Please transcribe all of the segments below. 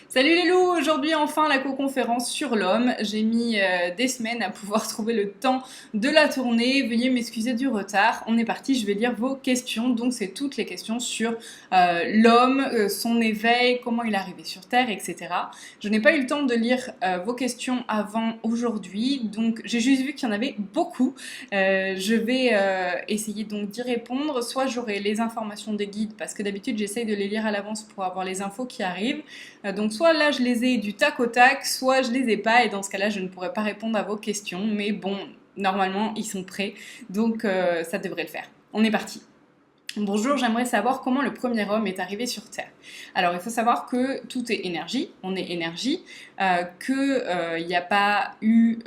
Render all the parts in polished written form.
Salut les loups, aujourd'hui enfin la co-conférence sur l'homme. J'ai mis des semaines à pouvoir trouver le temps de la tourner. Veuillez m'excuser du retard. On est parti, je vais lire vos questions. Donc c'est toutes les questions sur l'homme, son éveil, comment il est arrivé sur Terre, etc. Je n'ai pas eu le temps de lire vos questions avant aujourd'hui, donc j'ai juste vu qu'il y en avait beaucoup. Je vais essayer donc d'y répondre. Soit j'aurai les informations des guides, parce que d'habitude j'essaye de les lire à l'avance pour avoir les infos qui arrivent. Donc soit là je les ai du tac au tac, soit je les ai pas et dans ce cas-là je ne pourrai pas répondre à vos questions. Mais bon, normalement ils sont prêts, donc ça devrait le faire. On est parti. Bonjour, j'aimerais savoir comment le premier homme est arrivé sur Terre. Alors, il faut savoir que tout est énergie, on est énergie, qu'il n'y a pas eu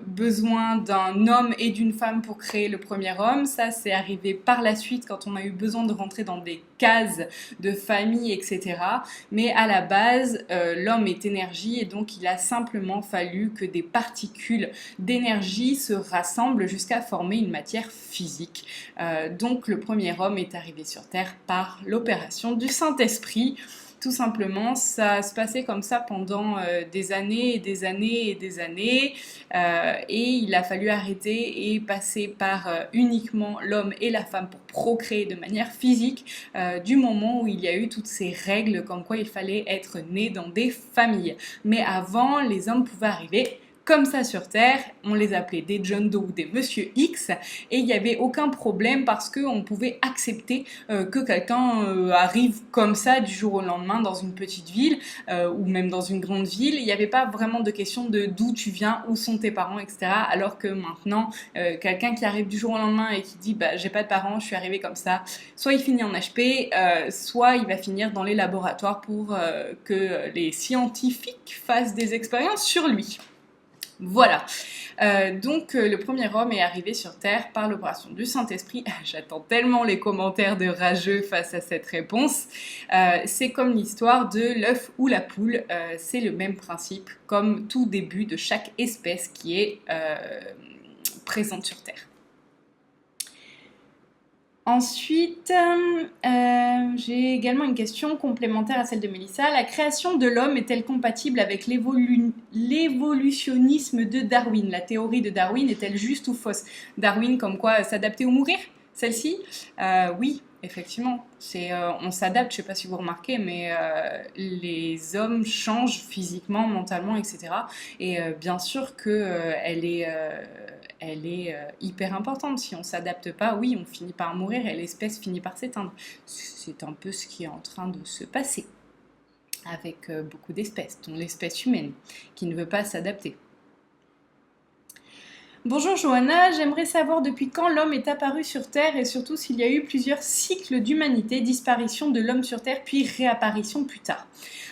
besoin d'un homme et d'une femme pour créer le premier homme. Ça, c'est arrivé par la suite quand on a eu besoin de rentrer dans des cases de famille, etc. Mais à la base, l'homme est énergie et donc il a simplement fallu que des particules d'énergie se rassemblent jusqu'à former une matière physique. Donc le premier homme est arrivé sur Terre par l'opération du Saint-Esprit. Tout simplement, ça se passait comme ça pendant des années et des années et des années, et il a fallu arrêter et passer par uniquement l'homme et la femme pour procréer de manière physique, du moment où il y a eu toutes ces règles comme quoi il fallait être né dans des familles. Mais avant, les hommes pouvaient arriver comme ça sur Terre, on les appelait des John Doe ou des Monsieur X, et il n'y avait aucun problème parce qu'on pouvait accepter que quelqu'un arrive comme ça du jour au lendemain dans une petite ville ou même dans une grande ville. Il n'y avait pas vraiment de question de d'où tu viens, où sont tes parents, etc. Alors que maintenant, quelqu'un qui arrive du jour au lendemain et qui dit j'ai pas de parents, je suis arrivé comme ça, soit il finit en HP, soit il va finir dans les laboratoires pour que les scientifiques fassent des expériences sur lui. Voilà, donc le premier homme est arrivé sur Terre par l'opération du Saint-Esprit. J'attends tellement les commentaires de rageux face à cette réponse. C'est comme l'histoire de l'œuf ou la poule, c'est le même principe comme tout début de chaque espèce qui est présente sur Terre. Ensuite, j'ai également une question complémentaire à celle de Mélissa. La création de l'homme est-elle compatible avec l'évolutionnisme de Darwin? La théorie de Darwin est-elle juste ou fausse? Darwin comme quoi s'adapter ou mourir? Celle-ci? Oui, effectivement. On s'adapte, je ne sais pas si vous remarquez, mais les hommes changent physiquement, mentalement, etc. Et bien sûr qu'elle elle est hyper importante. Si on ne s'adapte pas, oui, on finit par mourir et l'espèce finit par s'éteindre. C'est un peu ce qui est en train de se passer avec beaucoup d'espèces, dont l'espèce humaine, qui ne veut pas s'adapter. Bonjour Johanna, j'aimerais savoir depuis quand l'homme est apparu sur Terre et surtout s'il y a eu plusieurs cycles d'humanité, disparition de l'homme sur Terre puis réapparition plus tard.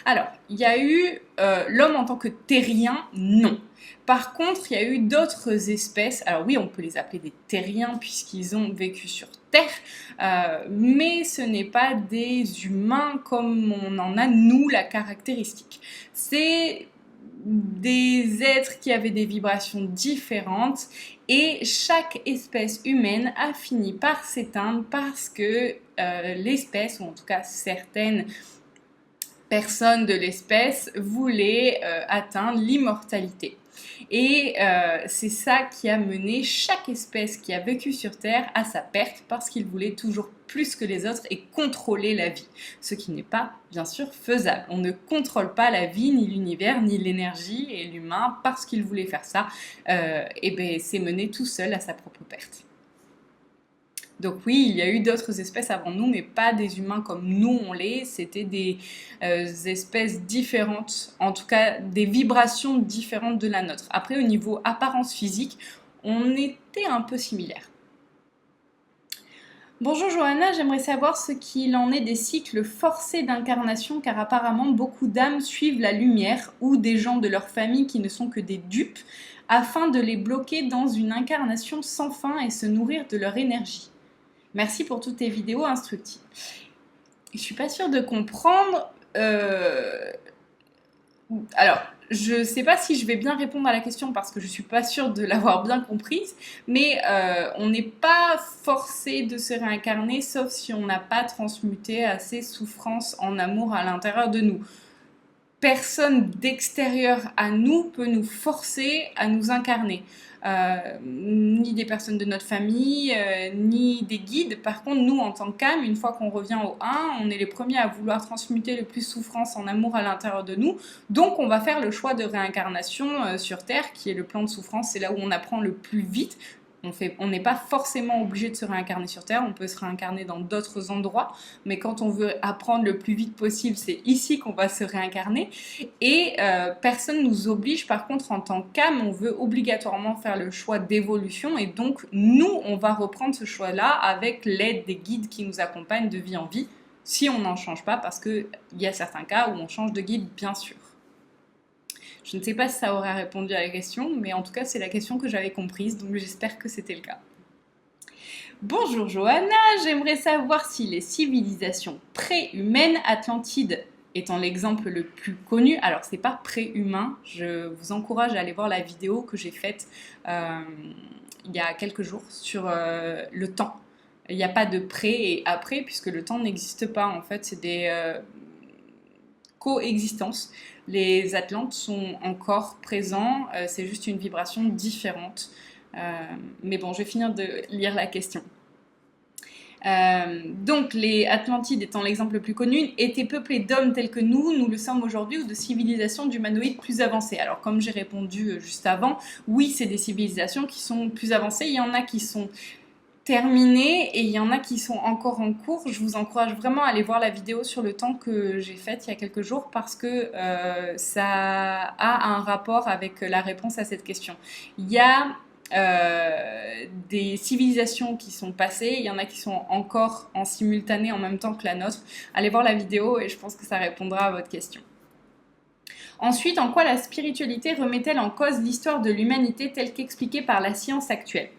Alors, il y a eu l'homme en tant que terrien, non. Par contre, il y a eu d'autres espèces, alors oui, on peut les appeler des terriens puisqu'ils ont vécu sur Terre, mais ce n'est pas des humains comme on en a, nous, la caractéristique. C'est des êtres qui avaient des vibrations différentes et chaque espèce humaine a fini par s'éteindre parce que l'espèce, ou en tout cas certaines personnes de l'espèce, voulaient atteindre l'immortalité. Et c'est ça qui a mené chaque espèce qui a vécu sur Terre à sa perte parce qu'il voulait toujours plus que les autres et contrôler la vie. Ce qui n'est pas, bien sûr, faisable. On ne contrôle pas la vie, ni l'univers, ni l'énergie et l'humain parce qu'il voulait faire ça. Et ben, c'est mené tout seul à sa propre perte. Donc oui, il y a eu d'autres espèces avant nous, mais pas des humains comme nous on l'est. C'était des espèces différentes, en tout cas des vibrations différentes de la nôtre. Après, au niveau apparence physique, on était un peu similaires. Bonjour Johanna, j'aimerais savoir ce qu'il en est des cycles forcés d'incarnation, car apparemment beaucoup d'âmes suivent la lumière ou des gens de leur famille qui ne sont que des dupes, afin de les bloquer dans une incarnation sans fin et se nourrir de leur énergie. Merci pour toutes tes vidéos instructives. Je suis pas sûre de comprendre. Alors, je sais pas si je vais bien répondre à la question parce que je suis pas sûre de l'avoir bien comprise, mais on n'est pas forcé de se réincarner sauf si on n'a pas transmuté assez souffrance en amour à l'intérieur de nous. personne d'extérieur à nous peut nous forcer à nous incarner. Ni des personnes de notre famille, ni des guides. Par contre, nous, en tant qu'âme, une fois qu'on revient au 1, on est les premiers à vouloir transmuter le plus souffrance en amour à l'intérieur de nous. Donc, on va faire le choix de réincarnation sur Terre, qui est le plan de souffrance. C'est là où on apprend le plus vite. On n'est pas forcément obligé de se réincarner sur Terre, on peut se réincarner dans d'autres endroits, mais quand on veut apprendre le plus vite possible, c'est ici qu'on va se réincarner. Et personne ne nous oblige, par contre, en tant qu'âme, on veut obligatoirement faire le choix d'évolution, et donc nous, on va reprendre ce choix-là avec l'aide des guides qui nous accompagnent de vie en vie, si on n'en change pas, parce qu'il y a certains cas où on change de guide, bien sûr. Je ne sais pas si ça aurait répondu à la question, mais en tout cas, c'est la question que j'avais comprise, donc j'espère que c'était le cas. Bonjour Johanna, j'aimerais savoir si les civilisations pré-humaines, Atlantide étant l'exemple le plus connu, alors c'est pas pré-humain, je vous encourage à aller voir la vidéo que j'ai faite il y a quelques jours sur le temps. Il n'y a pas de pré et après, puisque le temps n'existe pas, en fait, c'est des coexistences. Les Atlantes sont encore présents, c'est juste une vibration différente. Mais bon, je vais finir de lire la question. Donc, les Atlantides étant l'exemple le plus connu, étaient peuplés d'hommes tels que nous le sommes aujourd'hui, ou de civilisations d'humanoïdes plus avancées. Alors, comme j'ai répondu juste avant, oui, c'est des civilisations qui sont plus avancées. Il y en a qui sont terminées et il y en a qui sont encore en cours. Je vous encourage vraiment à aller voir la vidéo sur le temps que j'ai faite il y a quelques jours parce que ça a un rapport avec la réponse à cette question. Il y a des civilisations qui sont passées, il y en a qui sont encore en simultané en même temps que la nôtre. Allez voir la vidéo et je pense que ça répondra à votre question. Ensuite, en quoi la spiritualité remet-elle en cause l'histoire de l'humanité telle qu'expliquée par la science actuelle ?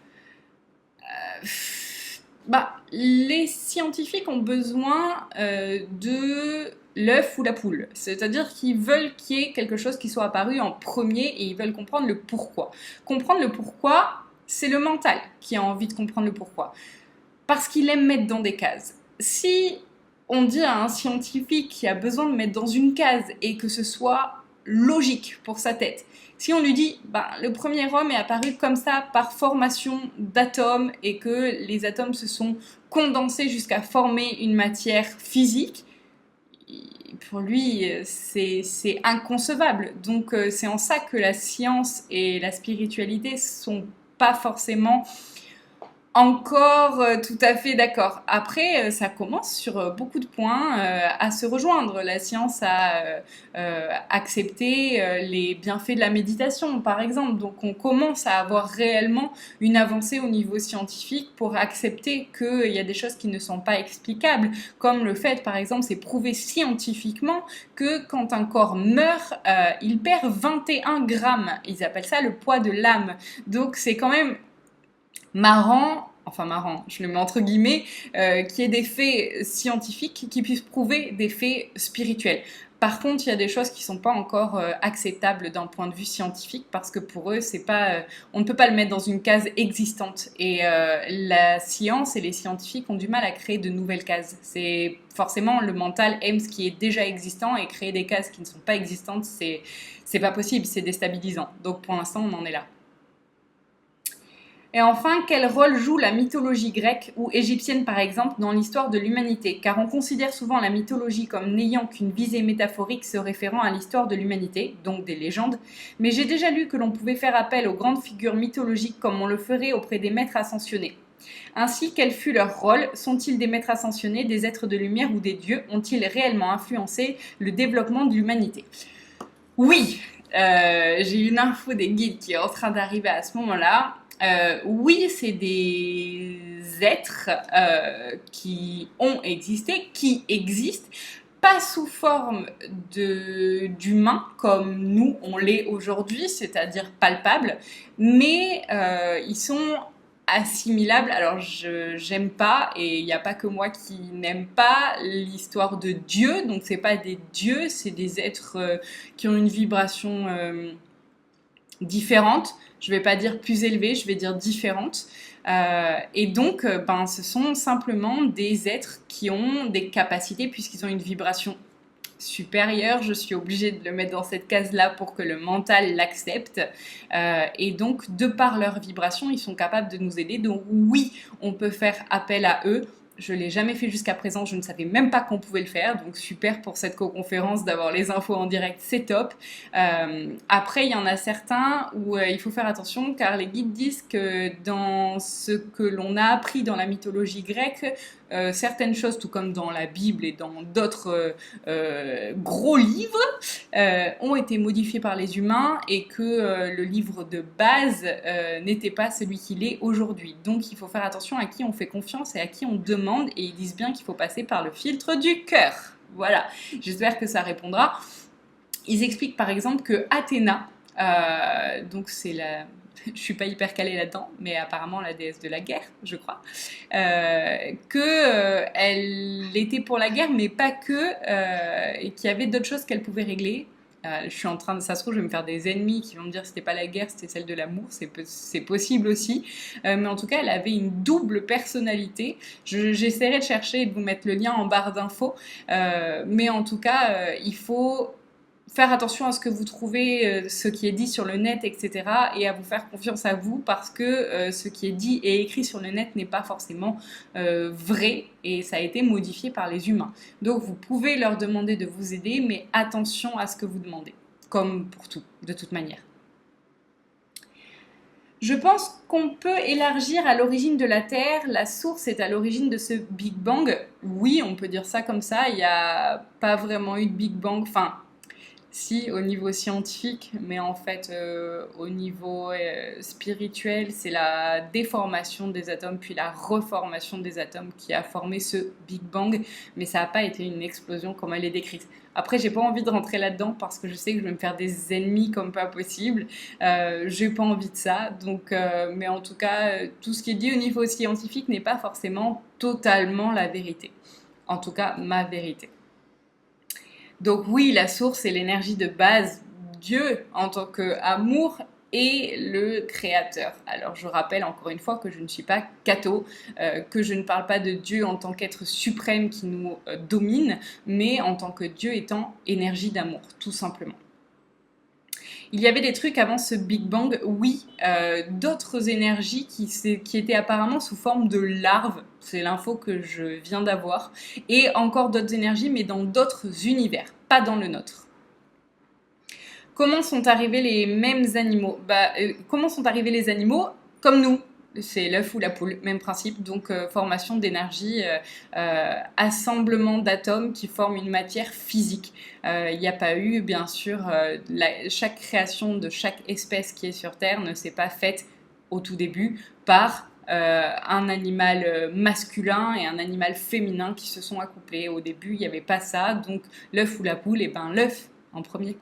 Les scientifiques ont besoin de l'œuf ou la poule, c'est-à-dire qu'ils veulent qu'il y ait quelque chose qui soit apparu en premier et ils veulent comprendre le pourquoi. Comprendre le pourquoi, c'est le mental qui a envie de comprendre le pourquoi, parce qu'il aime mettre dans des cases. Si on dit à un scientifique qui a besoin de mettre dans une case et que ce soit logique pour sa tête, si on lui dit le premier homme est apparu comme ça par formation d'atomes et que les atomes se sont condensés jusqu'à former une matière physique, pour lui c'est inconcevable. Donc c'est en ça que la science et la spiritualité sont pas forcément encore tout à fait d'accord. Après, ça commence sur beaucoup de points à se rejoindre. La science a accepté les bienfaits de la méditation, par exemple. Donc, on commence à avoir réellement une avancée au niveau scientifique pour accepter qu'il y a des choses qui ne sont pas explicables, comme le fait, par exemple, c'est prouvé scientifiquement que quand un corps meurt, il perd 21 grammes. Ils appellent ça le poids de l'âme. Donc, c'est quand même marrant, je le mets entre guillemets, qu'il y ait des faits scientifiques qui puissent prouver des faits spirituels. Par contre, il y a des choses qui ne sont pas encore acceptables d'un point de vue scientifique parce que pour eux, on ne peut pas le mettre dans une case existante. Et la science et les scientifiques ont du mal à créer de nouvelles cases. C'est forcément, le mental aime ce qui est déjà existant et créer des cases qui ne sont pas existantes, c'est pas possible, c'est déstabilisant. Donc pour l'instant, on en est là. Et enfin, quel rôle joue la mythologie grecque ou égyptienne par exemple dans l'histoire de l'humanité ? Car on considère souvent la mythologie comme n'ayant qu'une visée métaphorique se référant à l'histoire de l'humanité, donc des légendes, mais j'ai déjà lu que l'on pouvait faire appel aux grandes figures mythologiques comme on le ferait auprès des maîtres ascensionnés. Ainsi, quel fut leur rôle ? Sont-ils des maîtres ascensionnés, des êtres de lumière ou des dieux ? Ont-ils réellement influencé le développement de l'humanité ? Oui, j'ai une info des guides qui est en train d'arriver à ce moment-là. Oui, c'est des êtres qui ont existé, qui existent, pas sous forme d'humains comme nous on l'est aujourd'hui, c'est-à-dire palpables, mais ils sont assimilables. Alors j'aime pas, et il n'y a pas que moi qui n'aime pas l'histoire de Dieu, donc c'est pas des dieux, c'est des êtres qui ont une vibration différente. Je ne vais pas dire plus élevée, je vais dire différente. Et donc, ce sont simplement des êtres qui ont des capacités, puisqu'ils ont une vibration supérieur, je suis obligée de le mettre dans cette case-là pour que le mental l'accepte. Et donc, de par leur vibration, ils sont capables de nous aider. Donc oui, on peut faire appel à eux. Je ne l'ai jamais fait jusqu'à présent, je ne savais même pas qu'on pouvait le faire, donc super pour cette co-conférence d'avoir les infos en direct, c'est top. Après, il y en a certains où il faut faire attention car les guides disent que dans ce que l'on a appris dans la mythologie grecque, certaines choses, tout comme dans la Bible et dans d'autres gros livres, ont été modifiées par les humains et que le livre de base n'était pas celui qu'il est aujourd'hui. Donc il faut faire attention à qui on fait confiance et à qui on demande, et ils disent bien qu'il faut passer par le filtre du cœur. Voilà, j'espère que ça répondra. Ils expliquent par exemple que Athéna, donc c'est la... Je suis pas hyper calée là-dedans, mais apparemment la déesse de la guerre, je crois, elle était pour la guerre, mais pas que, et qu'il y avait d'autres choses qu'elle pouvait régler. Je suis en train de, ça se trouve, je vais me faire des ennemis qui vont me dire que c'était pas la guerre, c'était celle de l'amour, c'est possible aussi. Mais en tout cas, elle avait une double personnalité. J'essaierai de chercher et de vous mettre le lien en barre d'infos. Mais en tout cas, il faut faire attention à ce que vous trouvez, ce qui est dit sur le net, etc. et à vous faire confiance à vous parce que ce qui est dit et écrit sur le net n'est pas forcément vrai et ça a été modifié par les humains. Donc vous pouvez leur demander de vous aider, mais attention à ce que vous demandez, comme pour tout, de toute manière. Je pense qu'on peut élargir à l'origine de la Terre. La source est à l'origine de ce Big Bang. Oui, on peut dire ça comme ça. Il n'y a pas vraiment eu de Big Bang. Enfin, si, au niveau scientifique, mais en fait, au niveau spirituel, c'est la déformation des atomes, puis la reformation des atomes qui a formé ce Big Bang, mais ça n'a pas été une explosion comme elle est décrite. Après, j'ai pas envie de rentrer là-dedans parce que je sais que je vais me faire des ennemis comme pas possible. J'ai pas envie de ça, donc, mais en tout cas, tout ce qui est dit au niveau scientifique n'est pas forcément totalement la vérité. En tout cas, ma vérité. Donc oui, la source est l'énergie de base, Dieu en tant qu'amour et le créateur. Alors je rappelle encore une fois que je ne suis pas catho, que je ne parle pas de Dieu en tant qu'être suprême qui nous domine, mais en tant que Dieu étant énergie d'amour, tout simplement. Il y avait des trucs avant ce Big Bang, oui, d'autres énergies qui étaient apparemment sous forme de larves, c'est l'info que je viens d'avoir, et encore d'autres énergies, mais dans d'autres univers, pas dans le nôtre. Comment sont arrivés les mêmes animaux ? Comment sont arrivés les animaux ? Comme nous. C'est l'œuf ou la poule, même principe, donc formation d'énergie, assemblement d'atomes qui forment une matière physique. Il n'y a pas eu, bien sûr, chaque création de chaque espèce qui est sur Terre ne s'est pas faite au tout début par un animal masculin et un animal féminin qui se sont accouplés. Au début, il n'y avait pas ça, donc l'œuf ou la poule, et ben l'œuf en premier.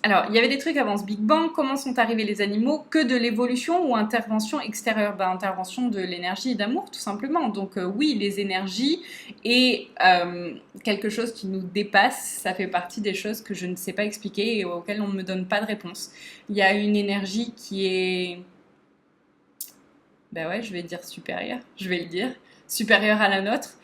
Alors, il y avait des trucs avant ce Big Bang. Comment sont arrivés les animaux ? Que de l'évolution ou intervention extérieure ? Intervention de l'énergie et d'amour, tout simplement. Donc oui, les énergies et quelque chose qui nous dépasse, ça fait partie des choses que je ne sais pas expliquer et auxquelles on ne me donne pas de réponse. Il y a une énergie qui est... Ben ouais, je vais dire supérieure, je vais le dire. Supérieure à la nôtre.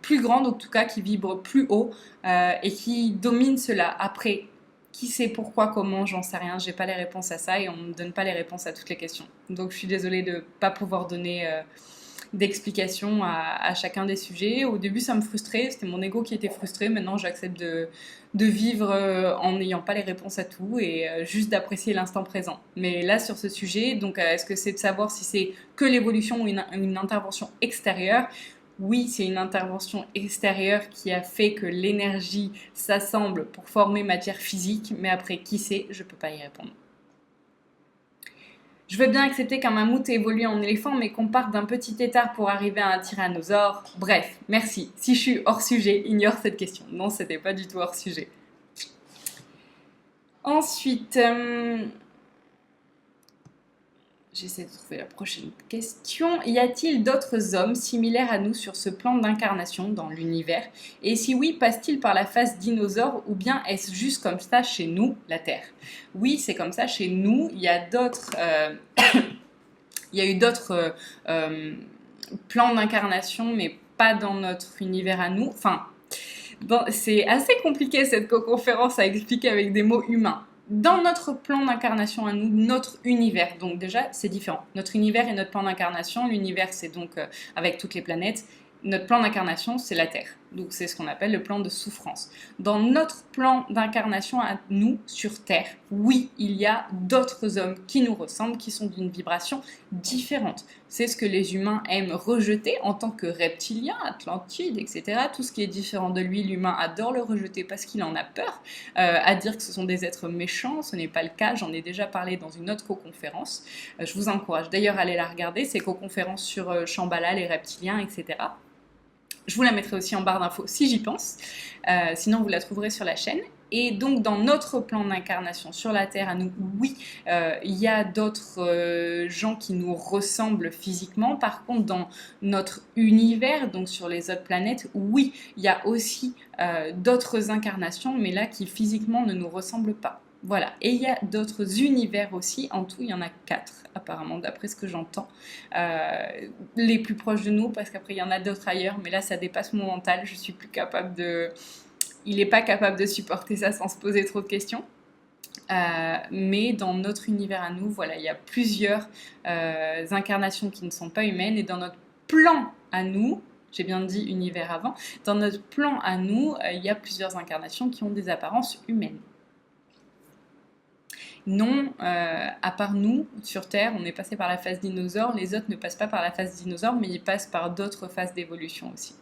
Plus grande en tout cas, qui vibre plus haut et qui domine cela. Après, qui sait pourquoi, comment, j'en sais rien, j'ai pas les réponses à ça et on me donne pas les réponses à toutes les questions. Donc je suis désolée de pas pouvoir donner d'explications à chacun des sujets. Au début ça me frustrait, c'était mon ego qui était frustré, maintenant j'accepte de vivre en n'ayant pas les réponses à tout et juste d'apprécier l'instant présent. Mais là sur ce sujet, donc est-ce que c'est de savoir si c'est que l'évolution ou une intervention extérieure ? Oui, c'est une intervention extérieure qui a fait que l'énergie s'assemble pour former matière physique, mais après, qui sait, je ne peux pas y répondre. Je veux bien accepter qu'un mammouth ait évolué en éléphant, mais qu'on parte d'un petit tétard pour arriver à un tyrannosaure. Bref, merci. Si je suis hors sujet, ignore cette question. Non, c'était pas du tout hors sujet. Ensuite... J'essaie de trouver la prochaine question. Y a-t-il d'autres hommes similaires à nous sur ce plan d'incarnation dans l'univers ? Et si oui, passe-t-il par la phase dinosaure ou bien est-ce juste comme ça chez nous, la Terre ? Oui, c'est comme ça chez nous. Il y a d'autres... il y a eu d'autres plans d'incarnation, mais pas dans notre univers à nous. Enfin, c'est assez compliqué cette co-conférence à expliquer avec des mots humains. Dans notre plan d'incarnation à nous, notre univers, donc déjà c'est différent. Notre univers et notre plan d'incarnation, l'univers c'est donc avec toutes les planètes, notre plan d'incarnation c'est la Terre, donc c'est ce qu'on appelle le plan de souffrance. Dans notre plan d'incarnation à nous, sur Terre, oui, il y a d'autres hommes qui nous ressemblent, qui sont d'une vibration différente. C'est ce que les humains aiment rejeter en tant que reptiliens, Atlantides, etc. Tout ce qui est différent de lui, l'humain adore le rejeter parce qu'il en a peur, à dire que ce sont des êtres méchants, ce n'est pas le cas, j'en ai déjà parlé dans une autre co-conférence. Je vous encourage d'ailleurs à aller la regarder, c'est co-conférence sur Shambhala, les reptiliens, etc. Je vous la mettrai aussi en barre d'infos si j'y pense, sinon vous la trouverez sur la chaîne. Et donc dans notre plan d'incarnation sur la Terre à nous, oui, il y a d'autres gens qui nous ressemblent physiquement. Par contre, dans notre univers, donc sur les autres planètes, oui, il y a aussi d'autres incarnations, mais là qui physiquement ne nous ressemblent pas. Voilà, et il y a d'autres univers aussi, en tout il y en a 4 apparemment, d'après ce que j'entends, les plus proches de nous, parce qu'après il y en a d'autres ailleurs, mais là ça dépasse mon mental, je suis plus capable de... Il n'est pas capable de supporter ça sans se poser trop de questions. Mais dans notre univers à nous, voilà, il y a plusieurs incarnations qui ne sont pas humaines, et dans notre plan à nous, j'ai bien dit univers avant, dans notre plan à nous, il y a plusieurs incarnations qui ont des apparences humaines. Non, à part nous, sur Terre, on est passé par la phase dinosaure, les autres ne passent pas par la phase dinosaure, mais ils passent par d'autres phases d'évolution aussi.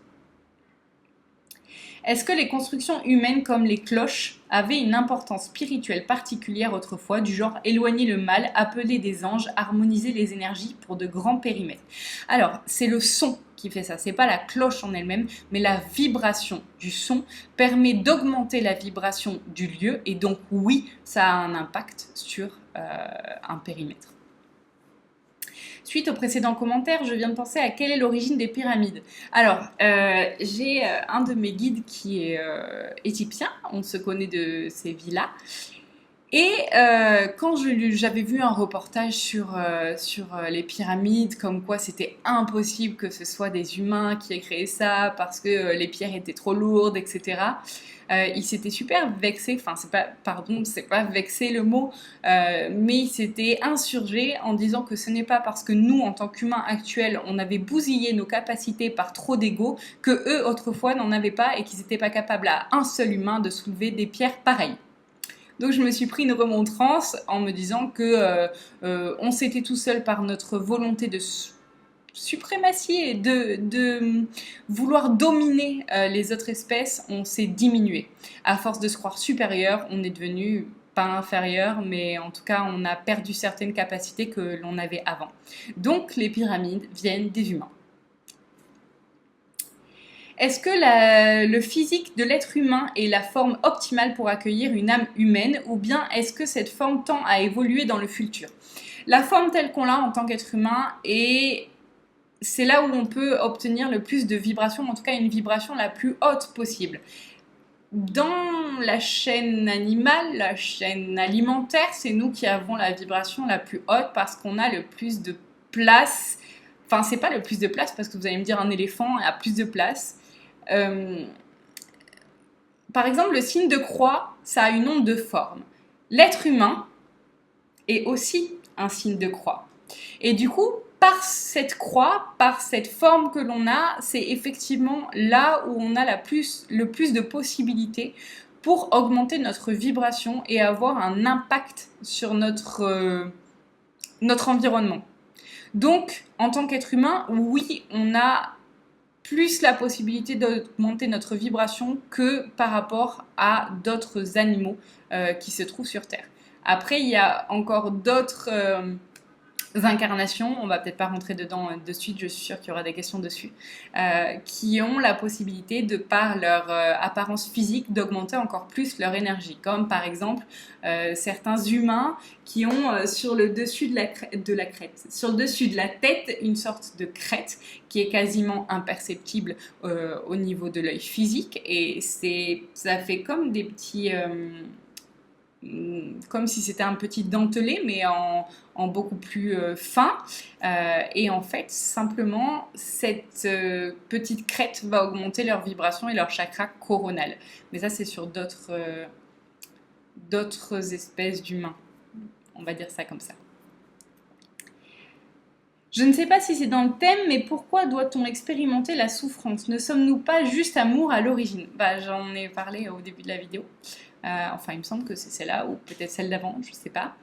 Est-ce que les constructions humaines comme les cloches avaient une importance spirituelle particulière autrefois, du genre éloigner le mal, appeler des anges, harmoniser les énergies pour de grands périmètres? Alors, c'est le son qui fait ça, c'est pas la cloche en elle-même, mais la vibration du son permet d'augmenter la vibration du lieu, et donc oui, ça a un impact sur un périmètre. Suite au précédent commentaire, je viens de penser à quelle est l'origine des pyramides. Alors, j'ai un de mes guides qui est éthiopien, on se connaît de ces villas. Et quand j'avais vu un reportage sur les pyramides, comme quoi c'était impossible que ce soit des humains qui aient créé ça parce que les pierres étaient trop lourdes, etc. Il s'était super vexé, enfin c'est pas vexé le mot, mais il s'était insurgé en disant que ce n'est pas parce que nous, en tant qu'humains actuels, on avait bousillé nos capacités par trop d'ego, que eux autrefois n'en avaient pas et qu'ils n'étaient pas capables à un seul humain de soulever des pierres pareilles. Donc je me suis pris une remontrance en me disant que on s'était tout seul par notre volonté de suprématie et de vouloir dominer les autres espèces, on s'est diminué. À force de se croire supérieur, on est devenu pas inférieur, mais en tout cas on a perdu certaines capacités que l'on avait avant. Donc les pyramides viennent des humains. Est-ce que le physique de l'être humain est la forme optimale pour accueillir une âme humaine, ou bien est-ce que cette forme tend à évoluer dans le futur? La forme telle qu'on l'a en tant qu'être humain, c'est là où on peut obtenir le plus de vibrations, en tout cas une vibration la plus haute possible. Dans la chaîne animale, la chaîne alimentaire, c'est nous qui avons la vibration la plus haute parce qu'on a le plus de place. Enfin, c'est pas le plus de place parce que vous allez me dire un éléphant a plus de place. Par exemple, le signe de croix, ça a une onde de forme. L'être humain est aussi un signe de croix. Et du coup, par cette croix, par cette forme que l'on a, c'est effectivement là où on a le plus de possibilités pour augmenter notre vibration et avoir un impact sur notre environnement. Donc, en tant qu'être humain, oui, on a plus la possibilité d'augmenter notre vibration que par rapport à d'autres animaux qui se trouvent sur Terre. Après, il y a encore d'autres incarnations, on va peut-être pas rentrer dedans de suite, je suis sûre qu'il y aura des questions dessus, qui ont la possibilité, de par leur apparence physique, d'augmenter encore plus leur énergie, comme par exemple certains humains qui ont sur le dessus sur le dessus de la tête, une sorte de crête qui est quasiment imperceptible au niveau de l'œil physique, et ça fait comme des petits comme si c'était un petit dentelé, mais en beaucoup plus fin. Et en fait, simplement, cette petite crête va augmenter leur vibration et leur chakra coronal. Mais ça, c'est sur d'autres espèces d'humains. On va dire ça comme ça. Je ne sais pas si c'est dans le thème, mais pourquoi doit-on expérimenter la souffrance? Ne sommes-nous pas juste amour à l'origine? J'en ai parlé au début de la vidéo. Enfin, il me semble que c'est celle-là, ou peut-être celle d'avant, je ne sais pas.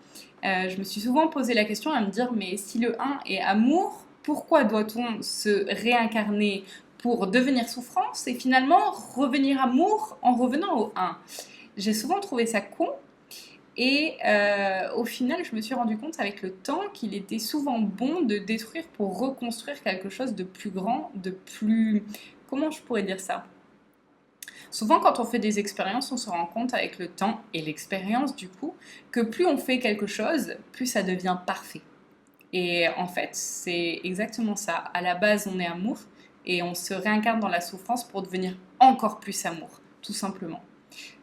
Je me suis souvent posé la question à me dire, mais si le 1 est amour, pourquoi doit-on se réincarner pour devenir souffrance et finalement revenir amour en revenant au 1? J'ai souvent trouvé ça con. Et au final, je me suis rendu compte avec le temps qu'il était souvent bon de détruire pour reconstruire quelque chose de plus grand, de plus... Comment je pourrais dire ça? Souvent, quand on fait des expériences, on se rend compte avec le temps et l'expérience du coup, que plus on fait quelque chose, plus ça devient parfait. Et en fait, c'est exactement ça. À la base, on est amour et on se réincarne dans la souffrance pour devenir encore plus amour, tout simplement.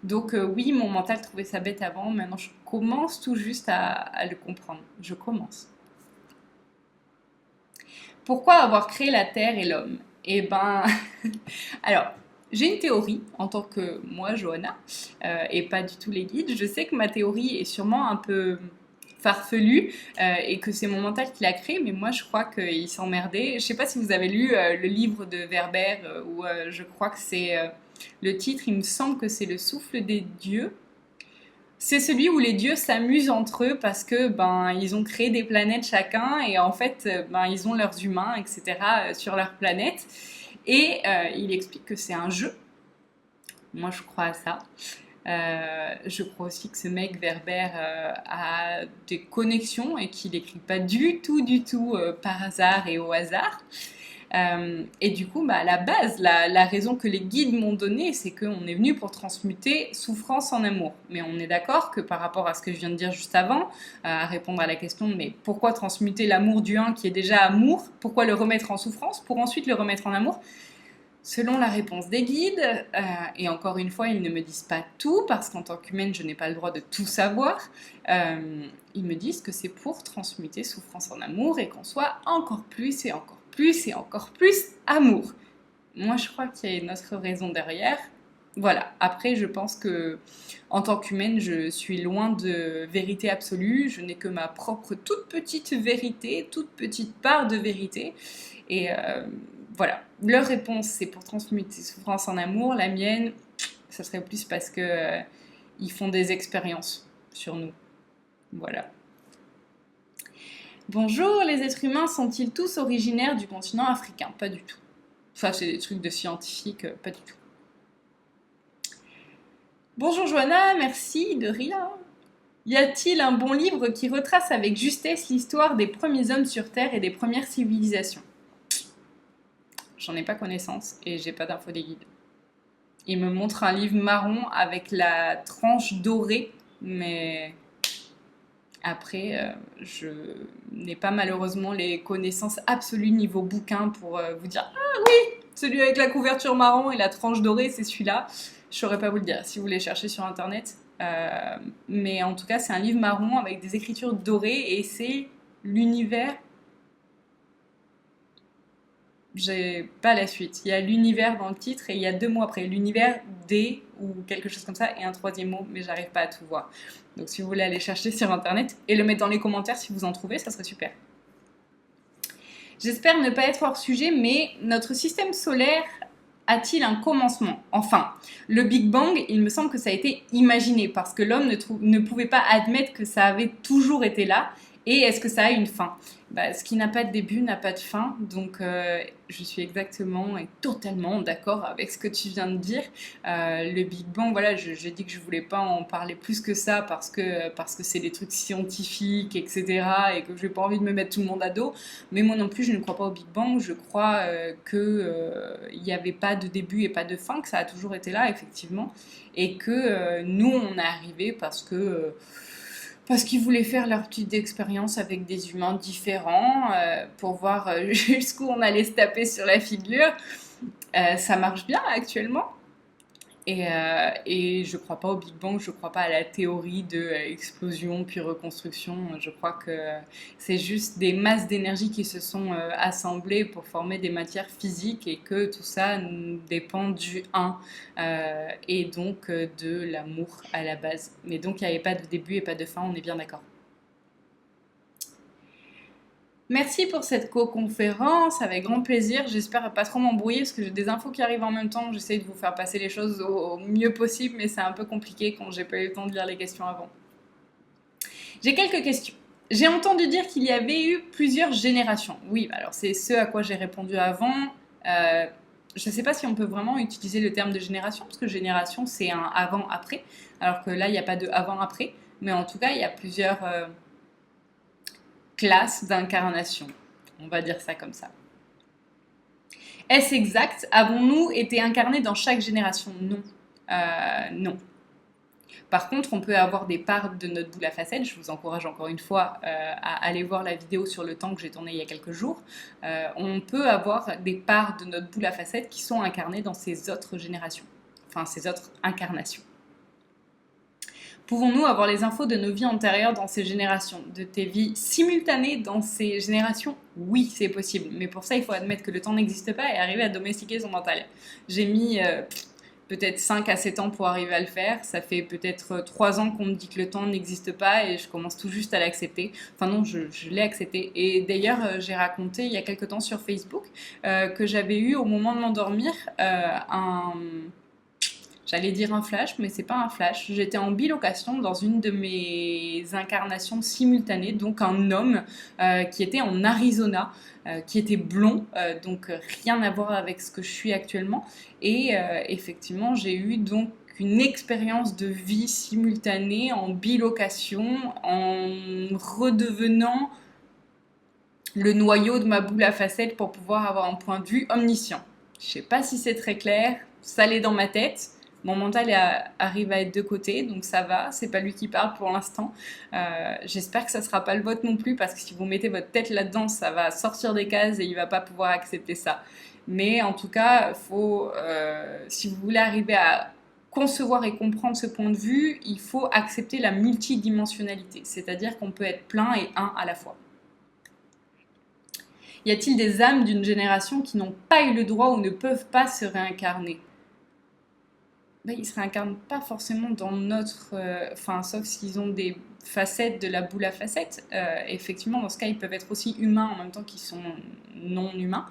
Donc oui, mon mental trouvait ça bête avant, maintenant je commence tout juste à le comprendre. Je commence. Pourquoi avoir créé la Terre et l'homme? Eh ben, alors, j'ai une théorie en tant que moi, Johanna, et pas du tout les guides. Je sais que ma théorie est sûrement un peu farfelue et que c'est mon mental qui l'a créée, mais moi je crois qu'il s'emmerdait. Je sais pas si vous avez lu le livre de Werber où je crois que c'est le titre, il me semble que c'est Le souffle des dieux. C'est celui où les dieux s'amusent entre eux parce que ils ont créé des planètes chacun et en fait ils ont leurs humains etc sur leur planète et il explique que c'est un jeu. Moi je crois à ça. Je crois aussi que ce mec Werber a des connexions et qu'il n'écrit pas du tout par hasard et au hasard. Et du coup, à la base, la raison que les guides m'ont donnée, c'est qu'on est venu pour transmuter souffrance en amour. Mais on est d'accord que par rapport à ce que je viens de dire juste avant, à répondre à la question, mais pourquoi transmuter l'amour du 1 qui est déjà amour? Pourquoi le remettre en souffrance pour ensuite le remettre en amour? Selon la réponse des guides, et encore une fois, ils ne me disent pas tout, parce qu'en tant qu'humaine, je n'ai pas le droit de tout savoir, ils me disent que c'est pour transmuter souffrance en amour et qu'on soit encore plus et encore plus et encore plus amour. Moi, je crois qu'il y a une autre raison derrière. Voilà. Après, je pense que en tant qu'humaine, je suis loin de vérité absolue. Je n'ai que ma propre toute petite vérité, toute petite part de vérité. Et voilà. Leur réponse, c'est pour transmuter souffrance en amour. La mienne, ça serait plus parce que ils font des expériences sur nous. Voilà. Bonjour, les êtres humains sont-ils tous originaires du continent africain? Pas du tout. Ça, c'est des trucs de scientifiques, pas du tout. Bonjour Johanna, merci, de rien. Y a-t-il un bon livre qui retrace avec justesse l'histoire des premiers hommes sur Terre et des premières civilisations? J'en ai pas connaissance et j'ai pas d'infos des guides. Il me montre un livre marron avec la tranche dorée, mais après, je n'ai pas malheureusement les connaissances absolues niveau bouquin pour vous dire « Ah oui, celui avec la couverture marron et la tranche dorée, c'est celui-là ». Je saurais pas vous le dire si vous voulez chercher sur internet. Mais en tout cas, c'est un livre marron avec des écritures dorées et c'est l'univers. J'ai pas la suite. Il y a l'univers dans le titre et il y a 2 mots après. L'univers des ou quelque chose comme ça et un 3e mot, mais j'arrive pas à tout voir. Donc si vous voulez aller chercher sur internet et le mettre dans les commentaires si vous en trouvez, ça serait super. J'espère ne pas être hors sujet, mais notre système solaire a-t-il un commencement? Enfin, le Big Bang, il me semble que ça a été imaginé parce que l'homme ne pouvait pas admettre que ça avait toujours été là. Et est-ce que ça a une fin? Ce qui n'a pas de début n'a pas de fin, donc je suis exactement et totalement d'accord avec ce que tu viens de dire. Le Big Bang, voilà, j'ai dit que je voulais pas en parler plus que ça parce que c'est des trucs scientifiques, etc. et que j'ai pas envie de me mettre tout le monde à dos. Mais moi non plus, je ne crois pas au Big Bang. Je crois qu'il n'y avait pas de début et pas de fin, que ça a toujours été là, effectivement, et que nous, on est arrivés parce qu'ils voulaient faire leur petite expérience avec des humains différents pour voir jusqu'où on allait se taper sur la figure. Ça marche bien actuellement. Et je crois pas au Big Bang, je crois pas à la théorie de explosion puis reconstruction. Je crois que c'est juste des masses d'énergie qui se sont assemblées pour former des matières physiques et que tout ça dépend du un et donc de l'amour à la base. Mais donc il n'y avait pas de début et pas de fin, on est bien d'accord. Merci pour cette co-conférence, avec grand plaisir. J'espère pas trop m'embrouiller parce que j'ai des infos qui arrivent en même temps. J'essaie de vous faire passer les choses au mieux possible, mais c'est un peu compliqué quand j'ai pas eu le temps de lire les questions avant. J'ai quelques questions. J'ai entendu dire qu'il y avait eu plusieurs générations. Oui, alors c'est ce à quoi j'ai répondu avant. Je ne sais pas si on peut vraiment utiliser le terme de génération, parce que génération, c'est un avant-après, alors que là, il n'y a pas de avant-après. Mais en tout cas, il y a plusieurs classes d'incarnation. On va dire ça comme ça. Est-ce exact? Avons-nous été incarnés dans chaque génération? Non. Non. Par contre, on peut avoir des parts de notre boule à facettes. Je vous encourage encore une fois à aller voir la vidéo sur le temps que j'ai tournée il y a quelques jours. On peut avoir des parts de notre boule à facettes qui sont incarnées dans ces autres générations, enfin ces autres incarnations. Pouvons-nous avoir les infos de nos vies antérieures dans ces générations? De tes vies simultanées dans ces générations? Oui, c'est possible. Mais pour ça, il faut admettre que le temps n'existe pas et arriver à domestiquer son mental. J'ai mis peut-être 5 à 7 ans pour arriver à le faire. Ça fait peut-être 3 ans qu'on me dit que le temps n'existe pas et je commence tout juste à l'accepter. Enfin non, je l'ai accepté. Et d'ailleurs, j'ai raconté il y a quelques temps sur Facebook que j'avais eu au moment de m'endormir J'allais dire un flash, mais c'est pas un flash. J'étais en bilocation dans une de mes incarnations simultanées, donc un homme qui était en Arizona, qui était blond, donc rien à voir avec ce que je suis actuellement. Et effectivement, j'ai eu donc une expérience de vie simultanée en bilocation, en redevenant le noyau de ma boule à facettes pour pouvoir avoir un point de vue omniscient. Je sais pas si c'est très clair, ça l'est dans ma tête. Mon mental arrive à être de côté, donc ça va, c'est pas lui qui parle pour l'instant. J'espère que ça sera pas le vôtre non plus, parce que si vous mettez votre tête là-dedans, ça va sortir des cases et il va pas pouvoir accepter ça. Mais en tout cas, si vous voulez arriver à concevoir et comprendre ce point de vue, il faut accepter la multidimensionnalité, c'est-à-dire qu'on peut être plein et un à la fois. Y a-t-il des âmes d'une génération qui n'ont pas eu le droit ou ne peuvent pas se réincarner? Ils ne se réincarnent pas forcément dans notre... sauf s'ils ont des facettes de la boule à facettes. Effectivement, dans ce cas, ils peuvent être aussi humains en même temps qu'ils sont non humains.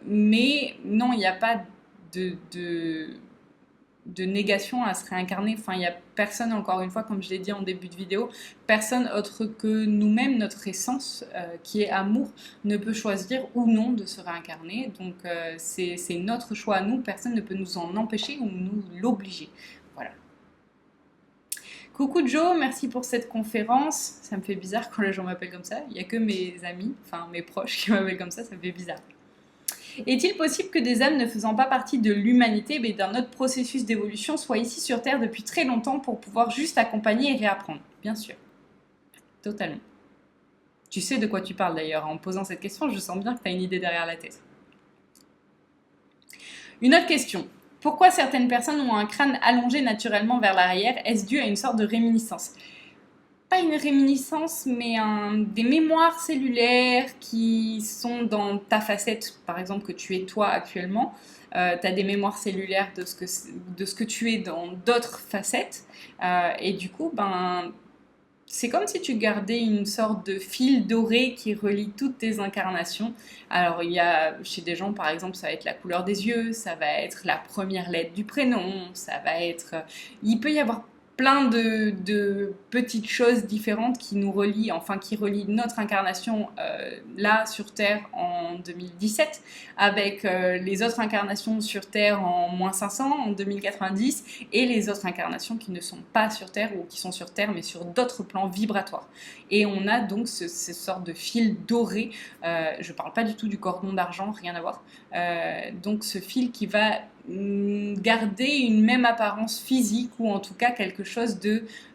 Mais non, il n'y a pas de négation à se réincarner. Enfin, il n'y a personne, encore une fois, comme je l'ai dit en début de vidéo, personne autre que nous-mêmes, notre essence, qui est amour, ne peut choisir ou non de se réincarner. Donc, c'est notre choix à nous. Personne ne peut nous en empêcher ou nous l'obliger. Voilà. Coucou Joe, merci pour cette conférence. Ça me fait bizarre quand les gens m'appellent comme ça. Il n'y a que mes amis, enfin mes proches qui m'appellent comme ça me fait bizarre. Est-il possible que des âmes ne faisant pas partie de l'humanité, mais d'un autre processus d'évolution, soient ici sur Terre depuis très longtemps pour pouvoir juste accompagner et réapprendre? Bien sûr. Totalement. Tu sais de quoi tu parles d'ailleurs. En posant cette question, je sens bien que tu as une idée derrière la tête. Une autre question. Pourquoi certaines personnes ont un crâne allongé naturellement vers l'arrière? Est-ce dû à une sorte de réminiscence? Pas une réminiscence, mais des mémoires cellulaires qui sont dans ta facette, par exemple, que tu es toi actuellement. Tu as des mémoires cellulaires de ce que tu es dans d'autres facettes. Et du coup, c'est comme si tu gardais une sorte de fil doré qui relie toutes tes incarnations. Alors, il y a chez des gens, par exemple, ça va être la couleur des yeux, ça va être la première lettre du prénom, ça va être... Il peut y avoir plein de petites choses différentes qui nous relient, enfin qui relient notre incarnation là sur Terre en 2017 avec les autres incarnations sur Terre en -500, en 2090 et les autres incarnations qui ne sont pas sur Terre ou qui sont sur Terre mais sur d'autres plans vibratoires. Et on a donc ce sorte de fil doré, je parle pas du tout du cordon d'argent, rien à voir, donc ce fil qui va garder une même apparence physique ou en tout cas quelque chose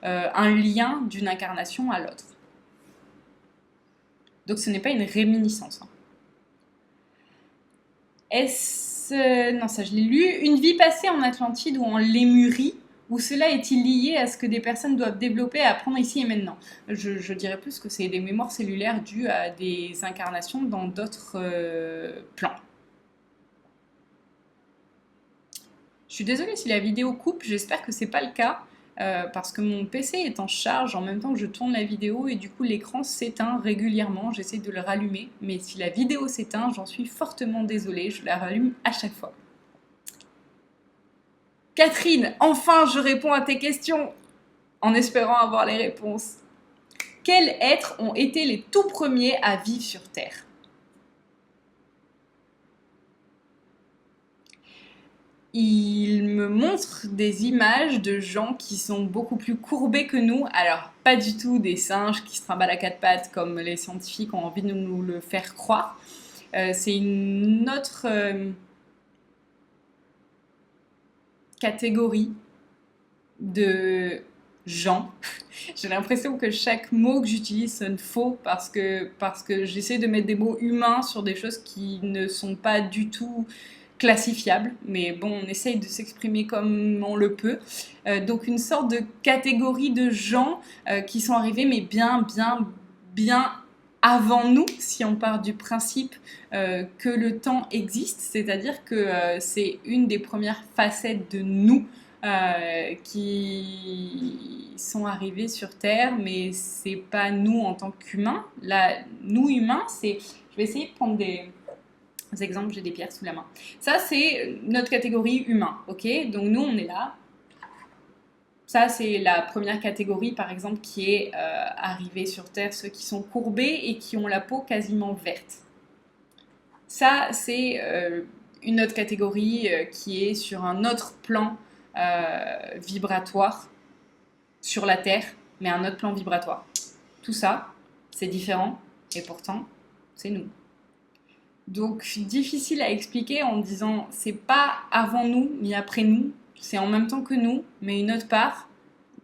un lien d'une incarnation à l'autre. Donc ce n'est pas une réminiscence. Non, ça je l'ai lu. Une vie passée en Atlantide ou en Lémurie, où cela est-il lié à ce que des personnes doivent développer et apprendre ici et maintenant? Je dirais plus que c'est des mémoires cellulaires dues à des incarnations dans d'autres plans. Je suis désolée si la vidéo coupe, j'espère que c'est pas le cas. Parce que mon PC est en charge en même temps que je tourne la vidéo et du coup l'écran s'éteint régulièrement, j'essaie de le rallumer, mais si la vidéo s'éteint, j'en suis fortement désolée, je la rallume à chaque fois. Catherine, enfin je réponds à tes questions en espérant avoir les réponses. Quels êtres ont été les tout premiers à vivre sur Terre? Il me montre des images de gens qui sont beaucoup plus courbés que nous. Alors, pas du tout des singes qui se trimballent à quatre pattes comme les scientifiques ont envie de nous le faire croire. C'est une autre catégorie de gens. J'ai l'impression que chaque mot que j'utilise sonne faux parce que j'essaie de mettre des mots humains sur des choses qui ne sont pas du tout classifiable, mais bon, on essaye de s'exprimer comme on le peut. Donc une sorte de catégorie de gens qui sont arrivés, mais bien avant nous, si on part du principe que le temps existe, c'est-à-dire que c'est une des premières facettes de nous qui sont arrivés sur Terre, mais c'est pas nous en tant qu'humains. Là, nous humains, c'est... Je vais essayer de prendre des exemples, j'ai des pierres sous la main. Ça, c'est notre catégorie humain, ok? Donc nous, on est là. Ça, c'est la première catégorie, par exemple, qui est arrivée sur Terre, ceux qui sont courbés et qui ont la peau quasiment verte. Ça, c'est une autre catégorie qui est sur un autre plan vibratoire sur la Terre, mais un autre plan vibratoire. Tout ça, c'est différent, et pourtant, c'est nous. Donc, difficile à expliquer en disant c'est pas avant nous ni après nous, c'est en même temps que nous, mais une autre part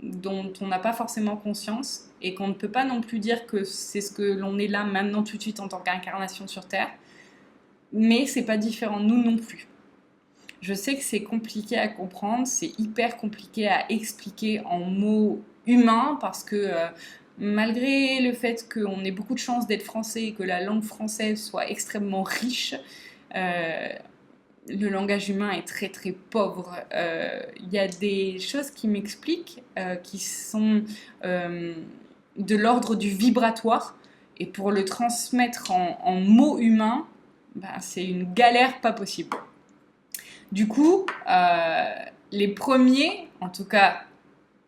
dont on n'a pas forcément conscience et qu'on ne peut pas non plus dire que c'est ce que l'on est là maintenant tout de suite en tant qu'incarnation sur Terre, mais c'est pas différent de nous non plus. Je sais que c'est compliqué à comprendre, c'est hyper compliqué à expliquer en mots humains parce que malgré le fait qu'on ait beaucoup de chance d'être français et que la langue française soit extrêmement riche, le langage humain est très très pauvre. Il y a des choses qui m'expliquent, qui sont de l'ordre du vibratoire, et pour le transmettre en mots humains, ben, c'est une galère pas possible. Du coup, les premiers, en tout cas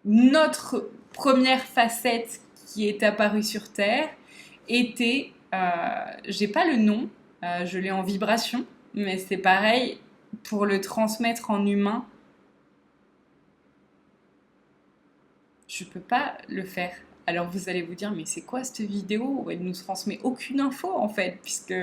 notre première facette qui est apparue sur Terre, était, j'ai pas le nom, je l'ai en vibration, mais c'est pareil, pour le transmettre en humain, je peux pas le faire. Alors vous allez vous dire, mais c'est quoi cette vidéo où elle nous transmet aucune info en fait, puisque,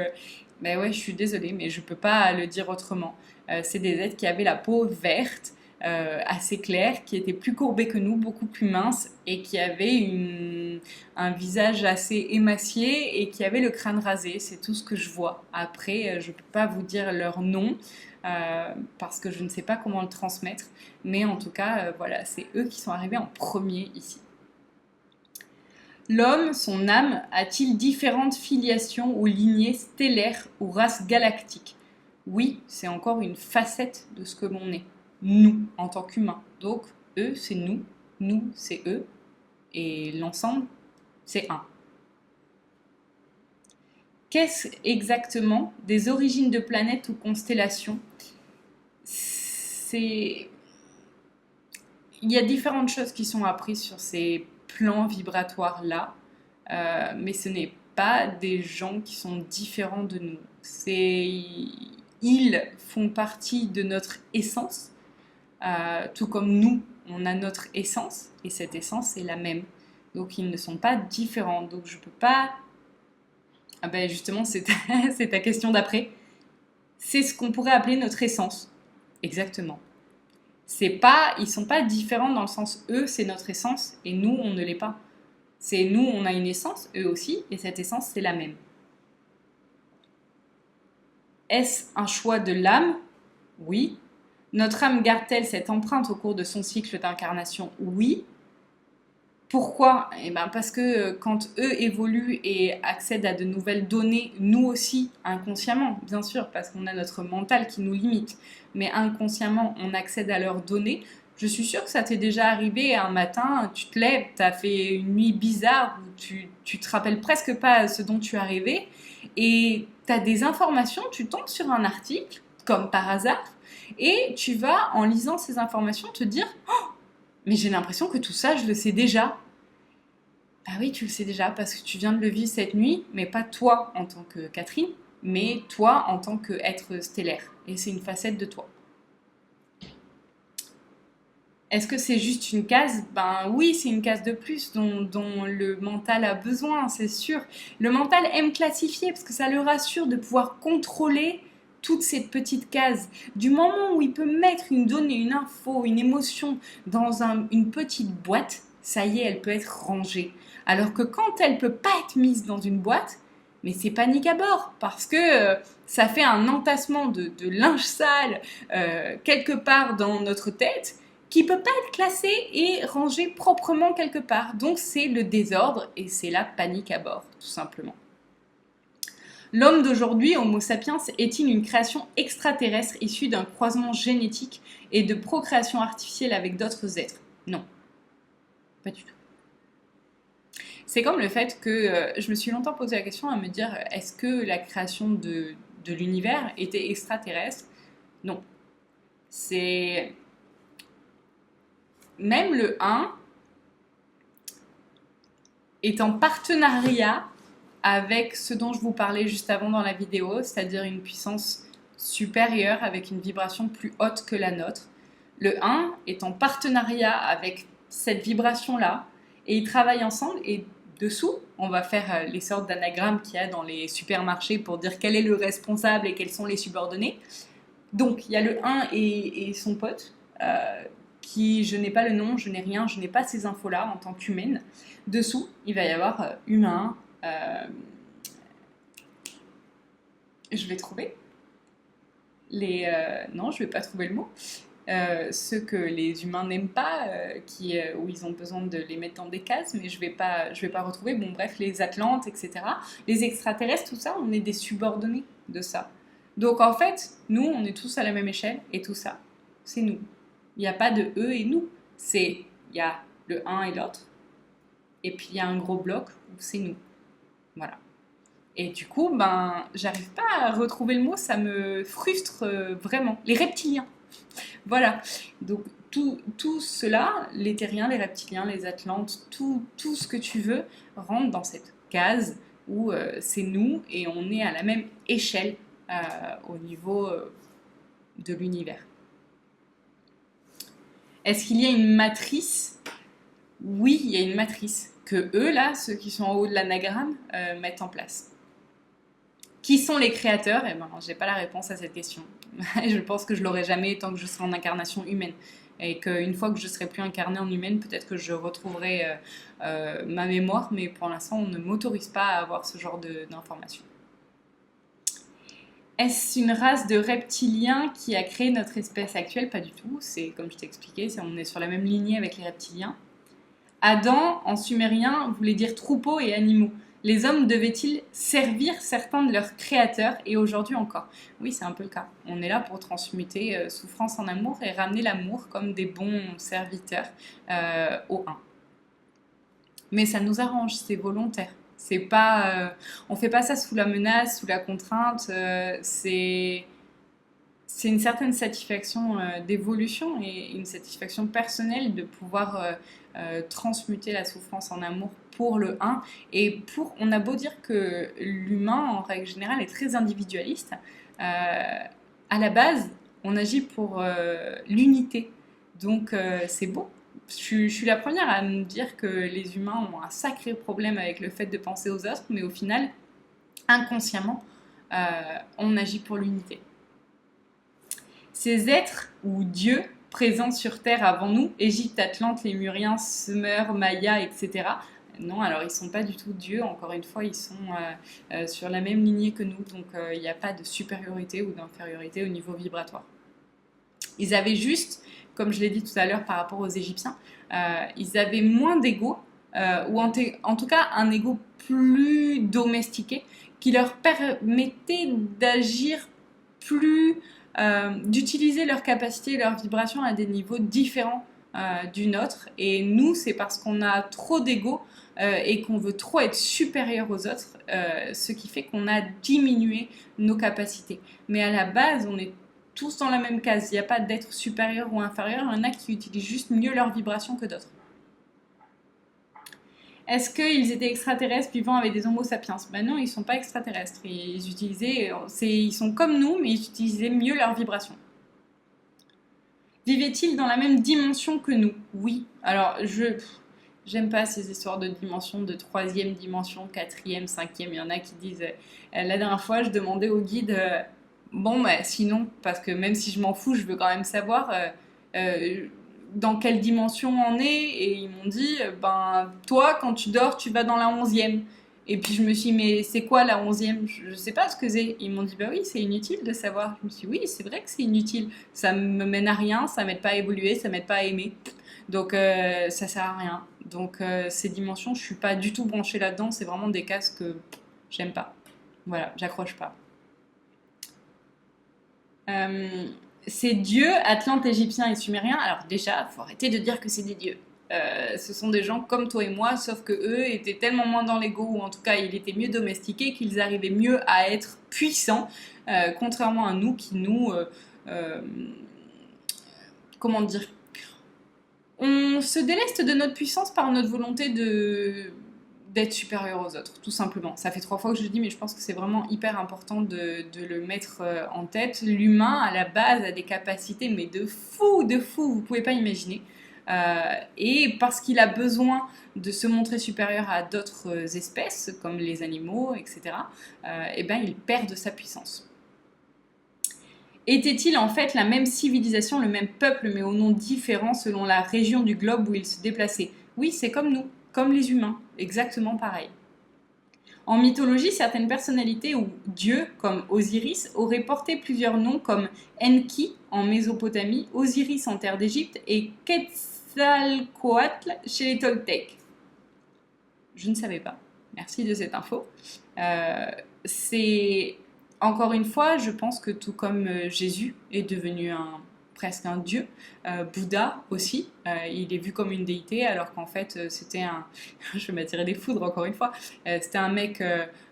ben ouais, je suis désolée, mais je peux pas le dire autrement. C'est des êtres qui avaient la peau verte, assez claire, qui étaient plus courbés que nous, beaucoup plus minces, et qui avaient un visage assez émacié et qui avaient le crâne rasé. C'est tout ce que je vois. Après, je peux pas vous dire leur nom. Parce que je ne sais pas comment le transmettre, mais en tout cas, voilà, c'est eux qui sont arrivés en premier ici. L'homme, son âme, a-t-il différentes filiations ou lignées stellaires ou races galactiques? Oui, c'est encore une facette de ce que l'on est, nous, en tant qu'humains. Donc, eux, c'est nous, c'est eux, et l'ensemble, c'est un. Qu'est-ce exactement des origines de planètes ou constellations? Il y a différentes choses qui sont apprises sur ces plans vibratoires-là, mais ce n'est pas des gens qui sont différents de nous. Ils font partie de notre essence, tout comme nous, on a notre essence, et cette essence est la même. Donc ils ne sont pas différents. Donc je peux pas... Ah ben justement, c'est ta question d'après. C'est ce qu'on pourrait appeler notre essence. Exactement. Ils sont pas différents dans le sens eux, c'est notre essence, et nous, on ne l'est pas. C'est nous, on a une essence, eux aussi, et cette essence, c'est la même. Est-ce un choix de l'âme? Oui. Notre âme garde-t-elle cette empreinte au cours de son cycle d'incarnation? Oui. Pourquoi? Eh ben parce que quand eux évoluent et accèdent à de nouvelles données, nous aussi, inconsciemment, bien sûr, parce qu'on a notre mental qui nous limite, mais inconsciemment, on accède à leurs données. Je suis sûre que ça t'est déjà arrivé un matin, tu te lèves, tu as fait une nuit bizarre où tu te rappelles presque pas ce dont tu as rêvé, et tu as des informations, tu tombes sur un article, comme par hasard, et tu vas, en lisant ces informations, te dire mais j'ai l'impression que tout ça, je le sais déjà. Ah oui, tu le sais déjà parce que tu viens de le vivre cette nuit, mais pas toi en tant que Catherine, mais toi en tant qu'être stellaire. Et c'est une facette de toi. Est-ce que c'est juste une case? Ben oui, c'est une case de plus dont le mental a besoin, c'est sûr. Le mental aime classifier parce que ça le rassure de pouvoir contrôler toutes ces petites cases. Du moment où il peut mettre une donnée, une info, une émotion dans une petite boîte, ça y est, elle peut être rangée. Alors que quand elle peut pas être mise dans une boîte, mais c'est panique à bord parce que ça fait un entassement de linge sale quelque part dans notre tête qui peut pas être classé et rangé proprement quelque part. Donc c'est le désordre et c'est la panique à bord, tout simplement. L'homme d'aujourd'hui, Homo sapiens, est-il une création extraterrestre issue d'un croisement génétique et de procréation artificielle avec d'autres êtres? Non, pas du tout. C'est comme le fait que je me suis longtemps posé la question à me dire est-ce que la création de l'univers était extraterrestre? Non. C'est même le 1 est en partenariat avec ce dont je vous parlais juste avant dans la vidéo, c'est-à-dire une puissance supérieure avec une vibration plus haute que la nôtre. Le 1 est en partenariat avec cette vibration-là et ils travaillent ensemble et dessous, on va faire les sortes d'anagrammes qu'il y a dans les supermarchés pour dire quel est le responsable et quels sont les subordonnés. Donc il y a le 1 et son pote qui, je n'ai pas le nom, je n'ai rien, je n'ai pas ces infos-là en tant qu'humaine. Dessous, il va y avoir humain. Je vais trouver non, je vais pas trouver le mot. Ceux que les humains n'aiment pas, où ils ont besoin de les mettre dans des cases, mais je vais pas retrouver. Bon, bref, les Atlantes, etc. Les extraterrestres, tout ça, on est des subordonnés de ça. Donc en fait, nous, on est tous à la même échelle, et tout ça, c'est nous. Il n'y a pas de eux et nous. Il y a le un et l'autre, et puis il y a un gros bloc où c'est nous. Voilà. Et du coup, ben, j'arrive pas à retrouver le mot, ça me frustre vraiment. Les reptiliens. Voilà. Donc, tout cela, les terriens, les reptiliens, les Atlantes, tout ce que tu veux, rentre dans cette case où c'est nous et on est à la même échelle au niveau de l'univers. Est-ce qu'il y a une matrice? Oui, il y a une matrice que eux, là, ceux qui sont en haut de l'anagramme, mettent en place. Qui sont les créateurs? Eh ben, j'ai pas la réponse à cette question. Je pense que je l'aurai jamais tant que je serai en incarnation humaine. Et qu'une fois que je serai plus incarnée en humaine, peut-être que je retrouverai ma mémoire, mais pour l'instant, on ne m'autorise pas à avoir ce genre d'informations. Est-ce une race de reptiliens qui a créé notre espèce actuelle? Pas du tout. C'est comme je t'ai expliqué, on est sur la même lignée avec les reptiliens. Adam, en sumérien, voulait dire troupeau et animaux. Les hommes devaient-ils servir certains de leurs créateurs? Et aujourd'hui encore. Oui, c'est un peu le cas. On est là pour transmuter souffrance en amour et ramener l'amour comme des bons serviteurs au 1. Mais ça nous arrange, c'est volontaire. C'est pas, on fait pas ça sous la menace, sous la contrainte. C'est une certaine satisfaction d'évolution et une satisfaction personnelle de pouvoir transmuter la souffrance en amour pour le 1. Et on a beau dire que l'humain, en règle générale, est très individualiste, à la base, on agit pour l'unité. Donc c'est beau. Je suis la première à me dire que les humains ont un sacré problème avec le fait de penser aux autres, mais au final, inconsciemment, on agit pour l'unité. Ces êtres ou dieux présents sur Terre avant nous, Égypte, Atlante, Lémuriens, Sumers, Mayas, etc., Non, alors ils sont pas du tout dieux, encore une fois, ils sont sur la même lignée que nous, donc il n'y a pas de supériorité ou d'infériorité au niveau vibratoire. Ils avaient juste, comme je l'ai dit tout à l'heure par rapport aux Égyptiens, ils avaient moins d'ego, ou en tout cas un ego plus domestiqué, qui leur permettait d'agir plus, d'utiliser leurs capacités et leurs vibrations à des niveaux différents du nôtre. Et nous, c'est parce qu'on a trop d'ego et qu'on veut trop être supérieur aux autres, ce qui fait qu'on a diminué nos capacités. Mais à la base, on est tous dans la même case. Il n'y a pas d'être supérieur ou inférieur. Il y en a qui utilisent juste mieux leurs vibrations que d'autres. Est-ce qu'ils étaient extraterrestres vivant avec des homo sapiens? Ben non, ils ne sont pas extraterrestres. Ils sont comme nous, mais ils utilisaient mieux leurs vibrations. Vivaient-ils dans la même dimension que nous? Oui. Alors, j'aime pas ces histoires de dimension, de troisième dimension, quatrième, cinquième. Il y en a qui disent... la dernière fois, je demandais au guide... bon, bah, sinon, parce que même si je m'en fous, je veux quand même savoir dans quelle dimension on est. Et ils m'ont dit, ben, toi, quand tu dors, tu vas dans la 11e. Et puis je me suis dit, mais c'est quoi la 11e? Je sais pas ce que c'est. Ils m'ont dit, bah oui, c'est inutile de savoir. Je me suis dit, oui, c'est vrai que c'est inutile. Ça me mène à rien, ça m'aide pas à évoluer, ça m'aide pas à aimer. Donc ça sert à rien. Donc ces dimensions, je suis pas du tout branchée là-dedans. C'est vraiment des cases que j'aime pas. Voilà, j'accroche pas. Ces dieux, Atlantes, Égyptiens et Sumériens, alors déjà, faut arrêter de dire que c'est des dieux. Ce sont des gens comme toi et moi, sauf que eux étaient tellement moins dans l'ego, ou en tout cas ils étaient mieux domestiqués, qu'ils arrivaient mieux à être puissants, contrairement à nous qui comment dire, on se déleste de notre puissance par notre volonté d'être supérieur aux autres, tout simplement. Ça fait 3 fois que je le dis, mais je pense que c'est vraiment hyper important de le mettre en tête. L'humain, à la base, a des capacités, mais de fou, vous pouvez pas imaginer. Et parce qu'il a besoin de se montrer supérieur à d'autres espèces, comme les animaux, etc., eh ben, il perd de sa puissance. Était-il en fait la même civilisation, le même peuple, mais au nom différent selon la région du globe où il se déplaçait? Oui, c'est comme nous, comme les humains, exactement pareil. En mythologie, certaines personnalités ou dieux, comme Osiris, auraient porté plusieurs noms comme Enki en Mésopotamie, Osiris en terre d'Égypte et Quetzalcoatl chez les Toltecs. Je ne savais pas. Merci de cette info. Encore une fois, je pense que tout comme Jésus est devenu presque un dieu, Bouddha aussi, il est vu comme une déité, alors qu'en fait c'était je vais m'attirer des foudres encore une fois, c'était un mec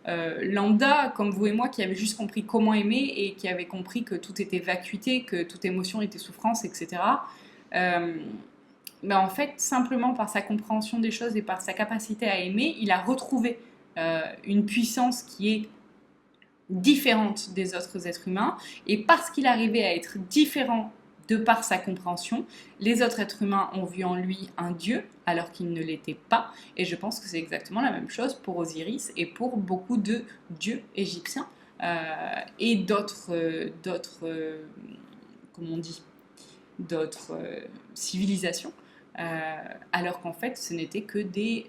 lambda comme vous et moi qui avait juste compris comment aimer et qui avait compris que tout était vacuité, que toute émotion était souffrance, etc. Mais en fait, simplement par sa compréhension des choses et par sa capacité à aimer, il a retrouvé une puissance qui est différente des autres êtres humains, et parce qu'il arrivait à être différent de par sa compréhension, les autres êtres humains ont vu en lui un dieu alors qu'il ne l'était pas, et je pense que c'est exactement la même chose pour Osiris et pour beaucoup de dieux égyptiens et d'autres comment on dit, d'autres civilisations. Alors qu'en fait ce n'étaient que des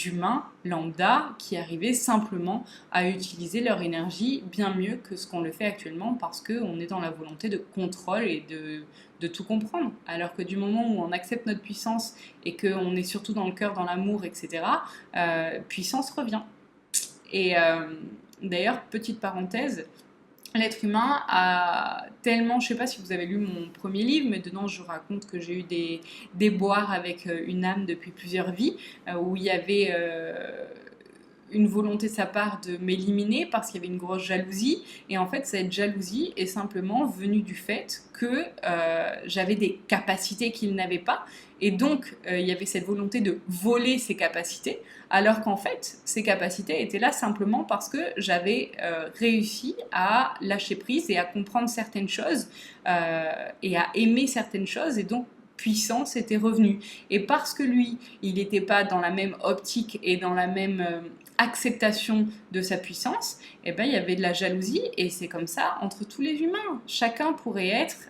humains lambda qui arrivaient simplement à utiliser leur énergie bien mieux que ce qu'on le fait actuellement, parce qu'on est dans la volonté de contrôle et de tout comprendre, alors que du moment où on accepte notre puissance et qu'on est surtout dans le cœur, dans l'amour, etc., puissance revient. Et d'ailleurs, petite parenthèse, l'être humain a tellement, je ne sais pas si vous avez lu mon premier livre, mais dedans je raconte que j'ai eu des déboires avec une âme depuis plusieurs vies, où il y avait une volonté de sa part de m'éliminer parce qu'il y avait une grosse jalousie, et en fait cette jalousie est simplement venue du fait que j'avais des capacités qu'il n'avait pas, et donc il y avait cette volonté de voler ses capacités, alors qu'en fait ces capacités étaient là simplement parce que j'avais réussi à lâcher prise et à comprendre certaines choses et à aimer certaines choses, et donc puissance était revenue. Et parce que lui, il n'était pas dans la même optique et dans la même acceptation de sa puissance, eh ben, il y avait de la jalousie, et c'est comme ça entre tous les humains. Chacun pourrait être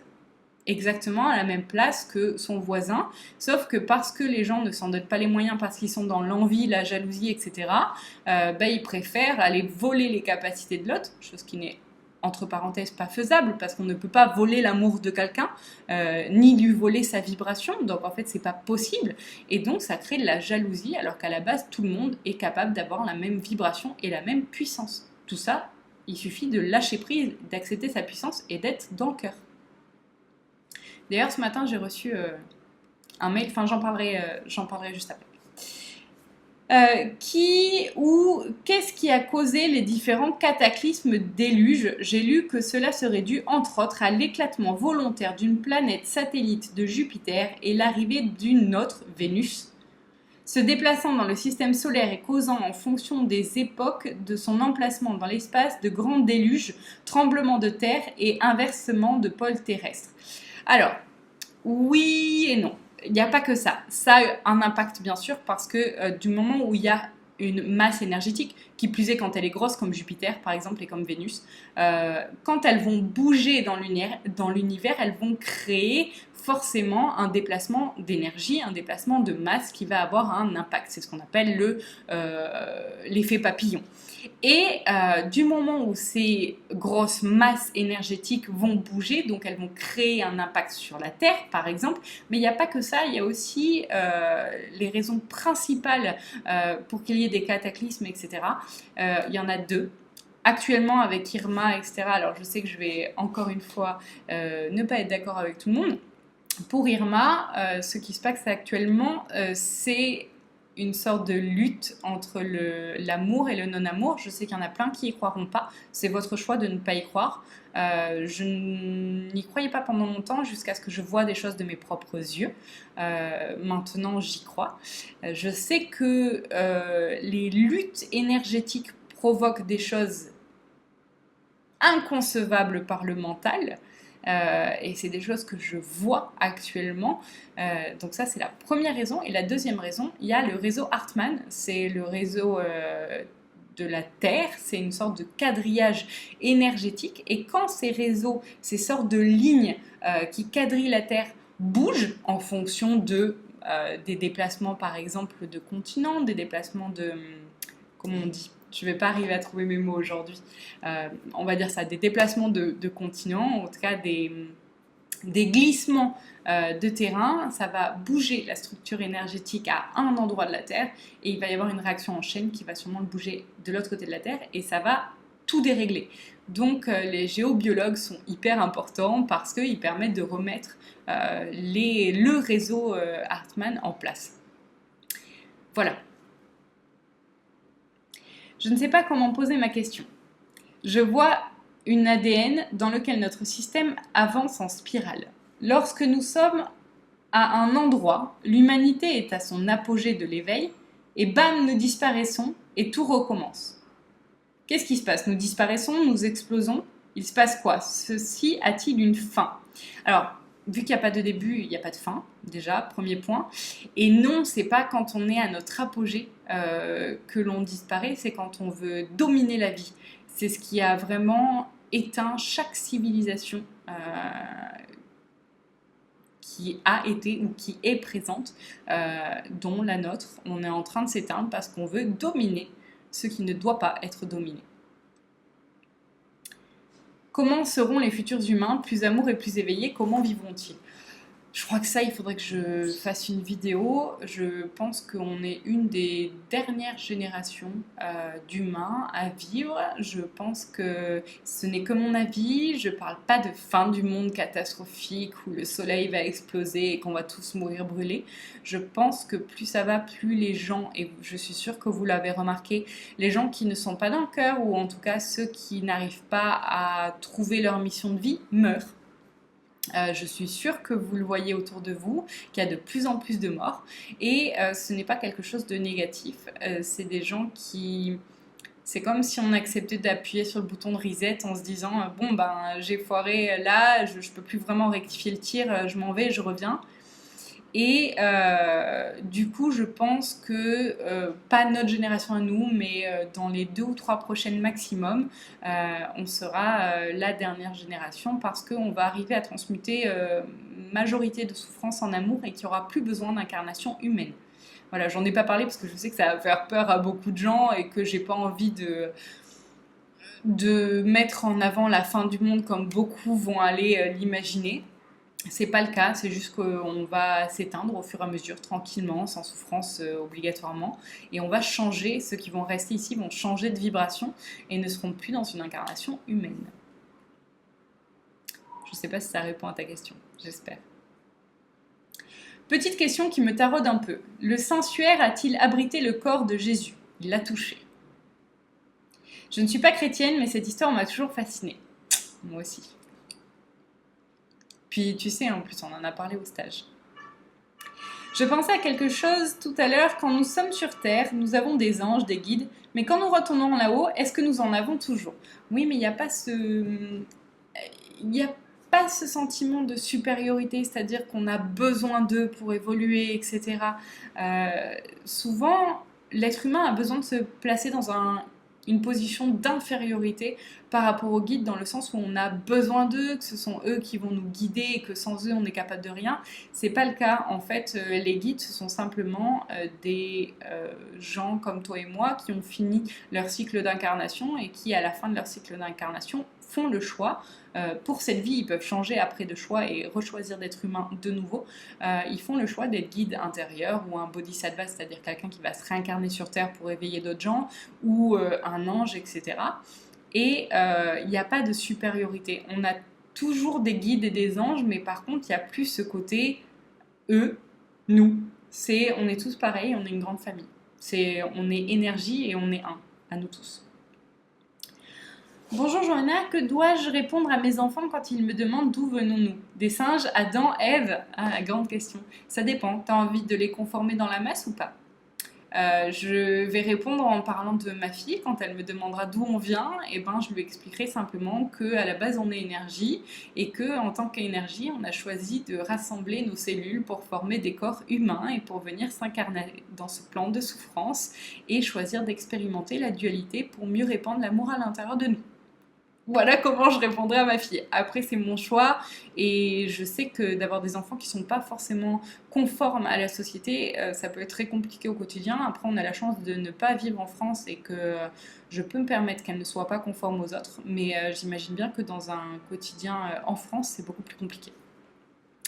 exactement à la même place que son voisin, sauf que parce que les gens ne s'en donnent pas les moyens, parce qu'ils sont dans l'envie, la jalousie, etc., ils préfèrent aller voler les capacités de l'autre, chose qui n'est entre parenthèses pas faisable, parce qu'on ne peut pas voler l'amour de quelqu'un, ni lui voler sa vibration, donc en fait c'est pas possible, et donc ça crée de la jalousie, alors qu'à la base tout le monde est capable d'avoir la même vibration et la même puissance. Tout ça, il suffit de lâcher prise, d'accepter sa puissance et d'être dans le cœur. D'ailleurs, ce matin, j'ai reçu un mail, enfin j'en parlerai juste après. Qu'est-ce qui a causé les différents cataclysmes déluge? J'ai lu que cela serait dû, entre autres, à l'éclatement volontaire d'une planète satellite de Jupiter et l'arrivée d'une autre, Vénus, se déplaçant dans le système solaire et causant, en fonction des époques de son emplacement dans l'espace, de grands déluges, tremblements de terre et inversement de pôles terrestres. Alors, oui et non. Il n'y a pas que ça. Ça a un impact, bien sûr, parce que du moment où il y a une masse énergétique, qui plus est quand elle est grosse, comme Jupiter, par exemple, et comme Vénus, quand elles vont bouger dans l'univers, elles vont créer forcément un déplacement d'énergie, un déplacement de masse qui va avoir un impact. C'est ce qu'on appelle l'effet papillon. Et du moment où ces grosses masses énergétiques vont bouger, donc elles vont créer un impact sur la Terre, par exemple, mais il n'y a pas que ça, il y a aussi les raisons principales pour qu'il y ait des cataclysmes, etc. Il y en a deux. Actuellement, avec Irma, etc., alors je sais que je vais encore une fois ne pas être d'accord avec tout le monde. Pour Irma, ce qui se passe actuellement, c'est une sorte de lutte entre l'amour et le non-amour. Je sais qu'il y en a plein qui y croiront pas. C'est votre choix de ne pas y croire. Je n'y croyais pas pendant longtemps jusqu'à ce que je vois des choses de mes propres yeux. Maintenant, j'y crois. Je sais que les luttes énergétiques provoquent des choses inconcevables par le mental. Et c'est des choses que je vois actuellement. Donc ça, c'est la première raison. Et la deuxième raison, il y a le réseau Hartmann. C'est le réseau de la Terre. C'est une sorte de quadrillage énergétique. Et quand ces réseaux, ces sortes de lignes qui quadrillent la Terre bougent en fonction des déplacements, par exemple, de continents, des déplacements de... comment on dit ? Je ne vais pas arriver à trouver mes mots aujourd'hui. On va dire ça, des déplacements de continents, en tout cas des glissements de terrain. Ça va bouger la structure énergétique à un endroit de la Terre et il va y avoir une réaction en chaîne qui va sûrement le bouger de l'autre côté de la Terre et ça va tout dérégler. Donc les géobiologues sont hyper importants parce qu'ils permettent de remettre le réseau Hartmann en place. Voilà. Je ne sais pas comment poser ma question. Je vois une ADN dans lequel notre système avance en spirale. Lorsque nous sommes à un endroit, l'humanité est à son apogée de l'éveil, et bam, nous disparaissons et tout recommence. Qu'est-ce qui se passe? Nous disparaissons, nous explosons. Il se passe quoi? Ceci a-t-il une fin? Alors, vu qu'il n'y a pas de début, il n'y a pas de fin, déjà, premier point. Et non, c'est pas quand on est à notre apogée que l'on disparaît, c'est quand on veut dominer la vie. C'est ce qui a vraiment éteint chaque civilisation qui a été ou qui est présente, dont la nôtre. On est en train de s'éteindre parce qu'on veut dominer ce qui ne doit pas être dominé. Comment seront les futurs humains, plus amour et plus éveillés? Comment vivront-ils? Je crois que ça, il faudrait que je fasse une vidéo. Je pense qu'on est une des dernières générations d'humains à vivre. Je pense que ce n'est que mon avis. Je ne parle pas de fin du monde catastrophique où le soleil va exploser et qu'on va tous mourir brûlés. Je pense que plus ça va, plus les gens, et je suis sûre que vous l'avez remarqué, les gens qui ne sont pas dans le cœur, ou en tout cas ceux qui n'arrivent pas à trouver leur mission de vie, meurent. Je suis sûre que vous le voyez autour de vous, qu'il y a de plus en plus de morts et ce n'est pas quelque chose de négatif, c'est des gens qui... C'est comme si on acceptait d'appuyer sur le bouton de reset en se disant bon ben j'ai foiré là, je peux plus vraiment rectifier le tir, je m'en vais, je reviens. Et du coup, je pense que, pas notre génération à nous, mais dans les 2 ou 3 prochaines maximum, on sera la dernière génération parce qu'on va arriver à transmuter majorité de souffrance en amour et qu'il n'y aura plus besoin d'incarnation humaine. Voilà, j'en ai pas parlé parce que je sais que ça va faire peur à beaucoup de gens et que j'ai pas envie de mettre en avant la fin du monde comme beaucoup vont aller l'imaginer. C'est pas le cas, c'est juste qu'on va s'éteindre au fur et à mesure, tranquillement, sans souffrance obligatoirement. Et on va changer, ceux qui vont rester ici vont changer de vibration et ne seront plus dans une incarnation humaine. Je sais pas si ça répond à ta question, j'espère. Petite question qui me taraude un peu. Le Saint-Suaire a-t-il abrité le corps de Jésus? Il l'a touché. Je ne suis pas chrétienne, mais cette histoire m'a toujours fascinée. Moi aussi. Puis tu sais, en plus, on en a parlé au stage. Je pensais à quelque chose tout à l'heure. Quand nous sommes sur Terre, nous avons des anges, des guides. Mais quand nous retournons là-haut, est-ce que nous en avons toujours? Oui, mais il n'y a pas ce sentiment de supériorité, c'est-à-dire qu'on a besoin d'eux pour évoluer, etc. Souvent, l'être humain a besoin de se placer dans une position d'infériorité par rapport aux guides, dans le sens où on a besoin d'eux, que ce sont eux qui vont nous guider et que sans eux on n'est capable de rien. C'est pas le cas. En fait, les guides, ce sont simplement des gens comme toi et moi qui ont fini leur cycle d'incarnation et qui, à la fin de leur cycle d'incarnation, font le choix. Pour cette vie, ils peuvent changer après de choix et rechoisir d'être humain de nouveau. Ils font le choix d'être guide intérieur ou un bodhisattva, c'est-à-dire quelqu'un qui va se réincarner sur Terre pour éveiller d'autres gens, ou un ange, etc. Et il n'y a pas de supériorité. On a toujours des guides et des anges, mais par contre, il n'y a plus ce côté eux, nous. On est tous pareils, on est une grande famille. On est énergie et on est un, à nous tous. Bonjour Johanna, que dois-je répondre à mes enfants quand ils me demandent d'où venons-nous? Des singes, Adam, Ève? Ah, grande question. Ça dépend. T'as envie de les conformer dans la masse ou pas? Je vais répondre en parlant de ma fille. Quand elle me demandera d'où on vient, je lui expliquerai simplement qu'à la base on est énergie et qu'en tant qu'énergie on a choisi de rassembler nos cellules pour former des corps humains et pour venir s'incarner dans ce plan de souffrance et choisir d'expérimenter la dualité pour mieux répandre l'amour à l'intérieur de nous. Voilà comment je répondrai à ma fille. Après, c'est mon choix et je sais que d'avoir des enfants qui ne sont pas forcément conformes à la société, ça peut être très compliqué au quotidien. Après, on a la chance de ne pas vivre en France et que je peux me permettre qu'elles ne soient pas conformes aux autres. Mais j'imagine bien que dans un quotidien en France, c'est beaucoup plus compliqué.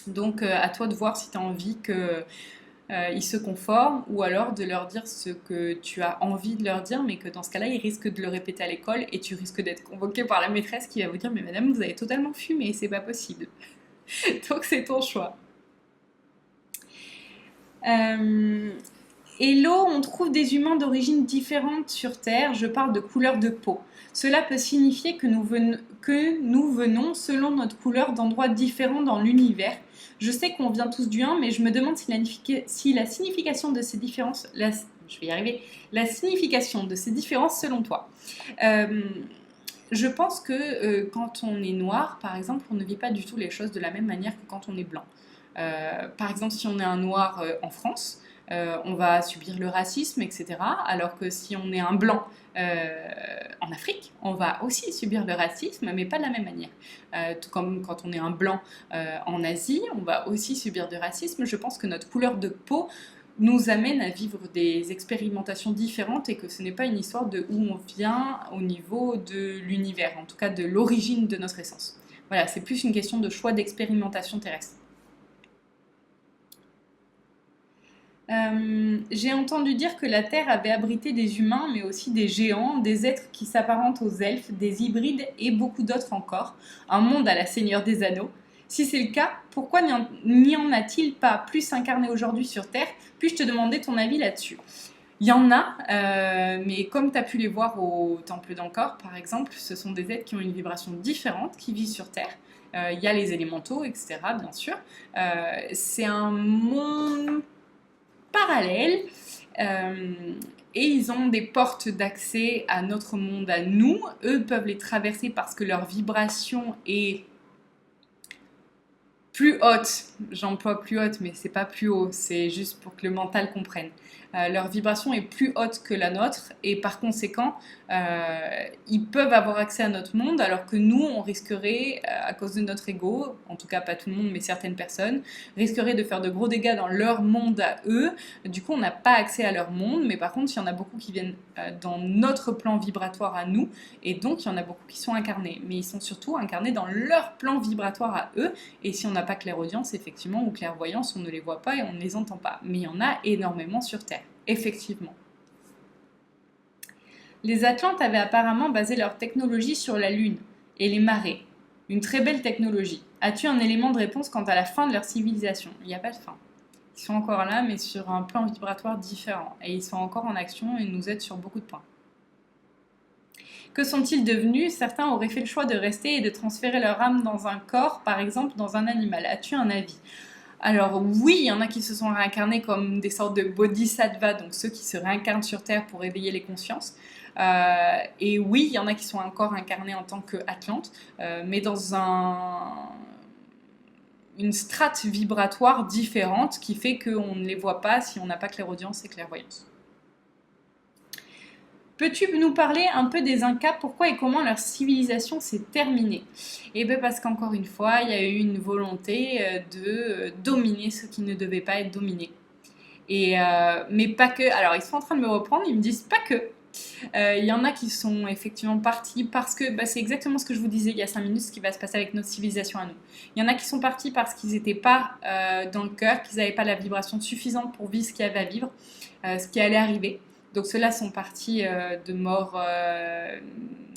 Donc, à toi de voir si tu as envie que ils se conforment, ou alors de leur dire ce que tu as envie de leur dire, mais que dans ce cas-là, ils risquent de le répéter à l'école et tu risques d'être convoqué par la maîtresse qui va vous dire « Mais madame, vous avez totalement fumé, c'est pas possible. » Donc c'est ton choix. Hello, on trouve des humains d'origine différente sur Terre, je parle de couleur de peau. Cela peut signifier que nous venons selon notre couleur d'endroits différents dans l'univers. Je sais qu'on vient tous du 1, mais je me demande si la signification de ces différences... la signification de ces différences selon toi. Je pense que quand on est noir, par exemple, on ne vit pas du tout les choses de la même manière que quand on est blanc. Par exemple, si on est un noir en France, on va subir le racisme, etc. Alors que si on est un blanc en Afrique, on va aussi subir le racisme, mais pas de la même manière. Tout comme quand on est un blanc en Asie, on va aussi subir du racisme. Je pense que notre couleur de peau nous amène à vivre des expérimentations différentes et que ce n'est pas une histoire de où on vient au niveau de l'univers, en tout cas de l'origine de notre essence. Voilà, c'est plus une question de choix d'expérimentation terrestre. J'ai entendu dire que la Terre avait abrité des humains, mais aussi des géants, des êtres qui s'apparentent aux elfes, des hybrides et beaucoup d'autres encore. Un monde à la Seigneur des Anneaux. Si c'est le cas, pourquoi n'y en a-t-il pas plus incarné aujourd'hui sur Terre? Puis-je te demander ton avis là-dessus? Il y en a, mais comme tu as pu les voir au Temple d'Angkor, par exemple, ce sont des êtres qui ont une vibration différente, qui vivent sur Terre. Il y a les élémentaux, etc., bien sûr. C'est un monde parallèles et ils ont des portes d'accès à notre monde à nous. Eux peuvent les traverser parce que leur vibration est plus haute. J'emploie plus haute, mais c'est pas plus haut, c'est juste pour que le mental comprenne. Leur vibration est plus haute que la nôtre et par conséquent, ils peuvent avoir accès à notre monde alors que nous, on risquerait, à cause de notre ego, en tout cas pas tout le monde, mais certaines personnes, risqueraient de faire de gros dégâts dans leur monde à eux. Du coup, on n'a pas accès à leur monde, mais par contre, il y en a beaucoup qui viennent dans notre plan vibratoire à nous et donc il y en a beaucoup qui sont incarnés. Mais ils sont surtout incarnés dans leur plan vibratoire à eux et si on n'a pas clairaudience, effectivement, ou clairvoyance, on ne les voit pas et on ne les entend pas. Mais il y en a énormément sur Terre. Effectivement. Les Atlantes avaient apparemment basé leur technologie sur la Lune et les marées. Une très belle technologie. As-tu un élément de réponse quant à la fin de leur civilisation? Il n'y a pas de fin. Ils sont encore là, mais sur un plan vibratoire différent. Et ils sont encore en action et nous aident sur beaucoup de points. Que sont-ils devenus? Certains auraient fait le choix de rester et de transférer leur âme dans un corps, par exemple dans un animal. As-tu un avis? Alors oui, il y en a qui se sont réincarnés comme des sortes de bodhisattvas, donc ceux qui se réincarnent sur Terre pour éveiller les consciences. Et oui, il y en a qui sont encore incarnés en tant qu'Atlantes, mais dans une strate vibratoire différente qui fait qu'on ne les voit pas si on n'a pas clairaudience et clairvoyance. Peux-tu nous parler un peu des Incas, pourquoi et comment leur civilisation s'est terminée? Eh bien parce qu'encore une fois, il y a eu une volonté de dominer ceux qui ne devaient pas être dominés. Mais pas que. Alors ils sont en train de me reprendre, ils me disent pas que. Il y en a qui sont effectivement partis parce que c'est exactement ce que je vous disais il y a 5 minutes, ce qui va se passer avec notre civilisation à nous. Il y en a qui sont partis parce qu'ils n'étaient pas dans le cœur, qu'ils n'avaient pas la vibration suffisante pour vivre ce qu'il y avait à vivre, ce qui allait arriver. Donc ceux-là sont partis de mort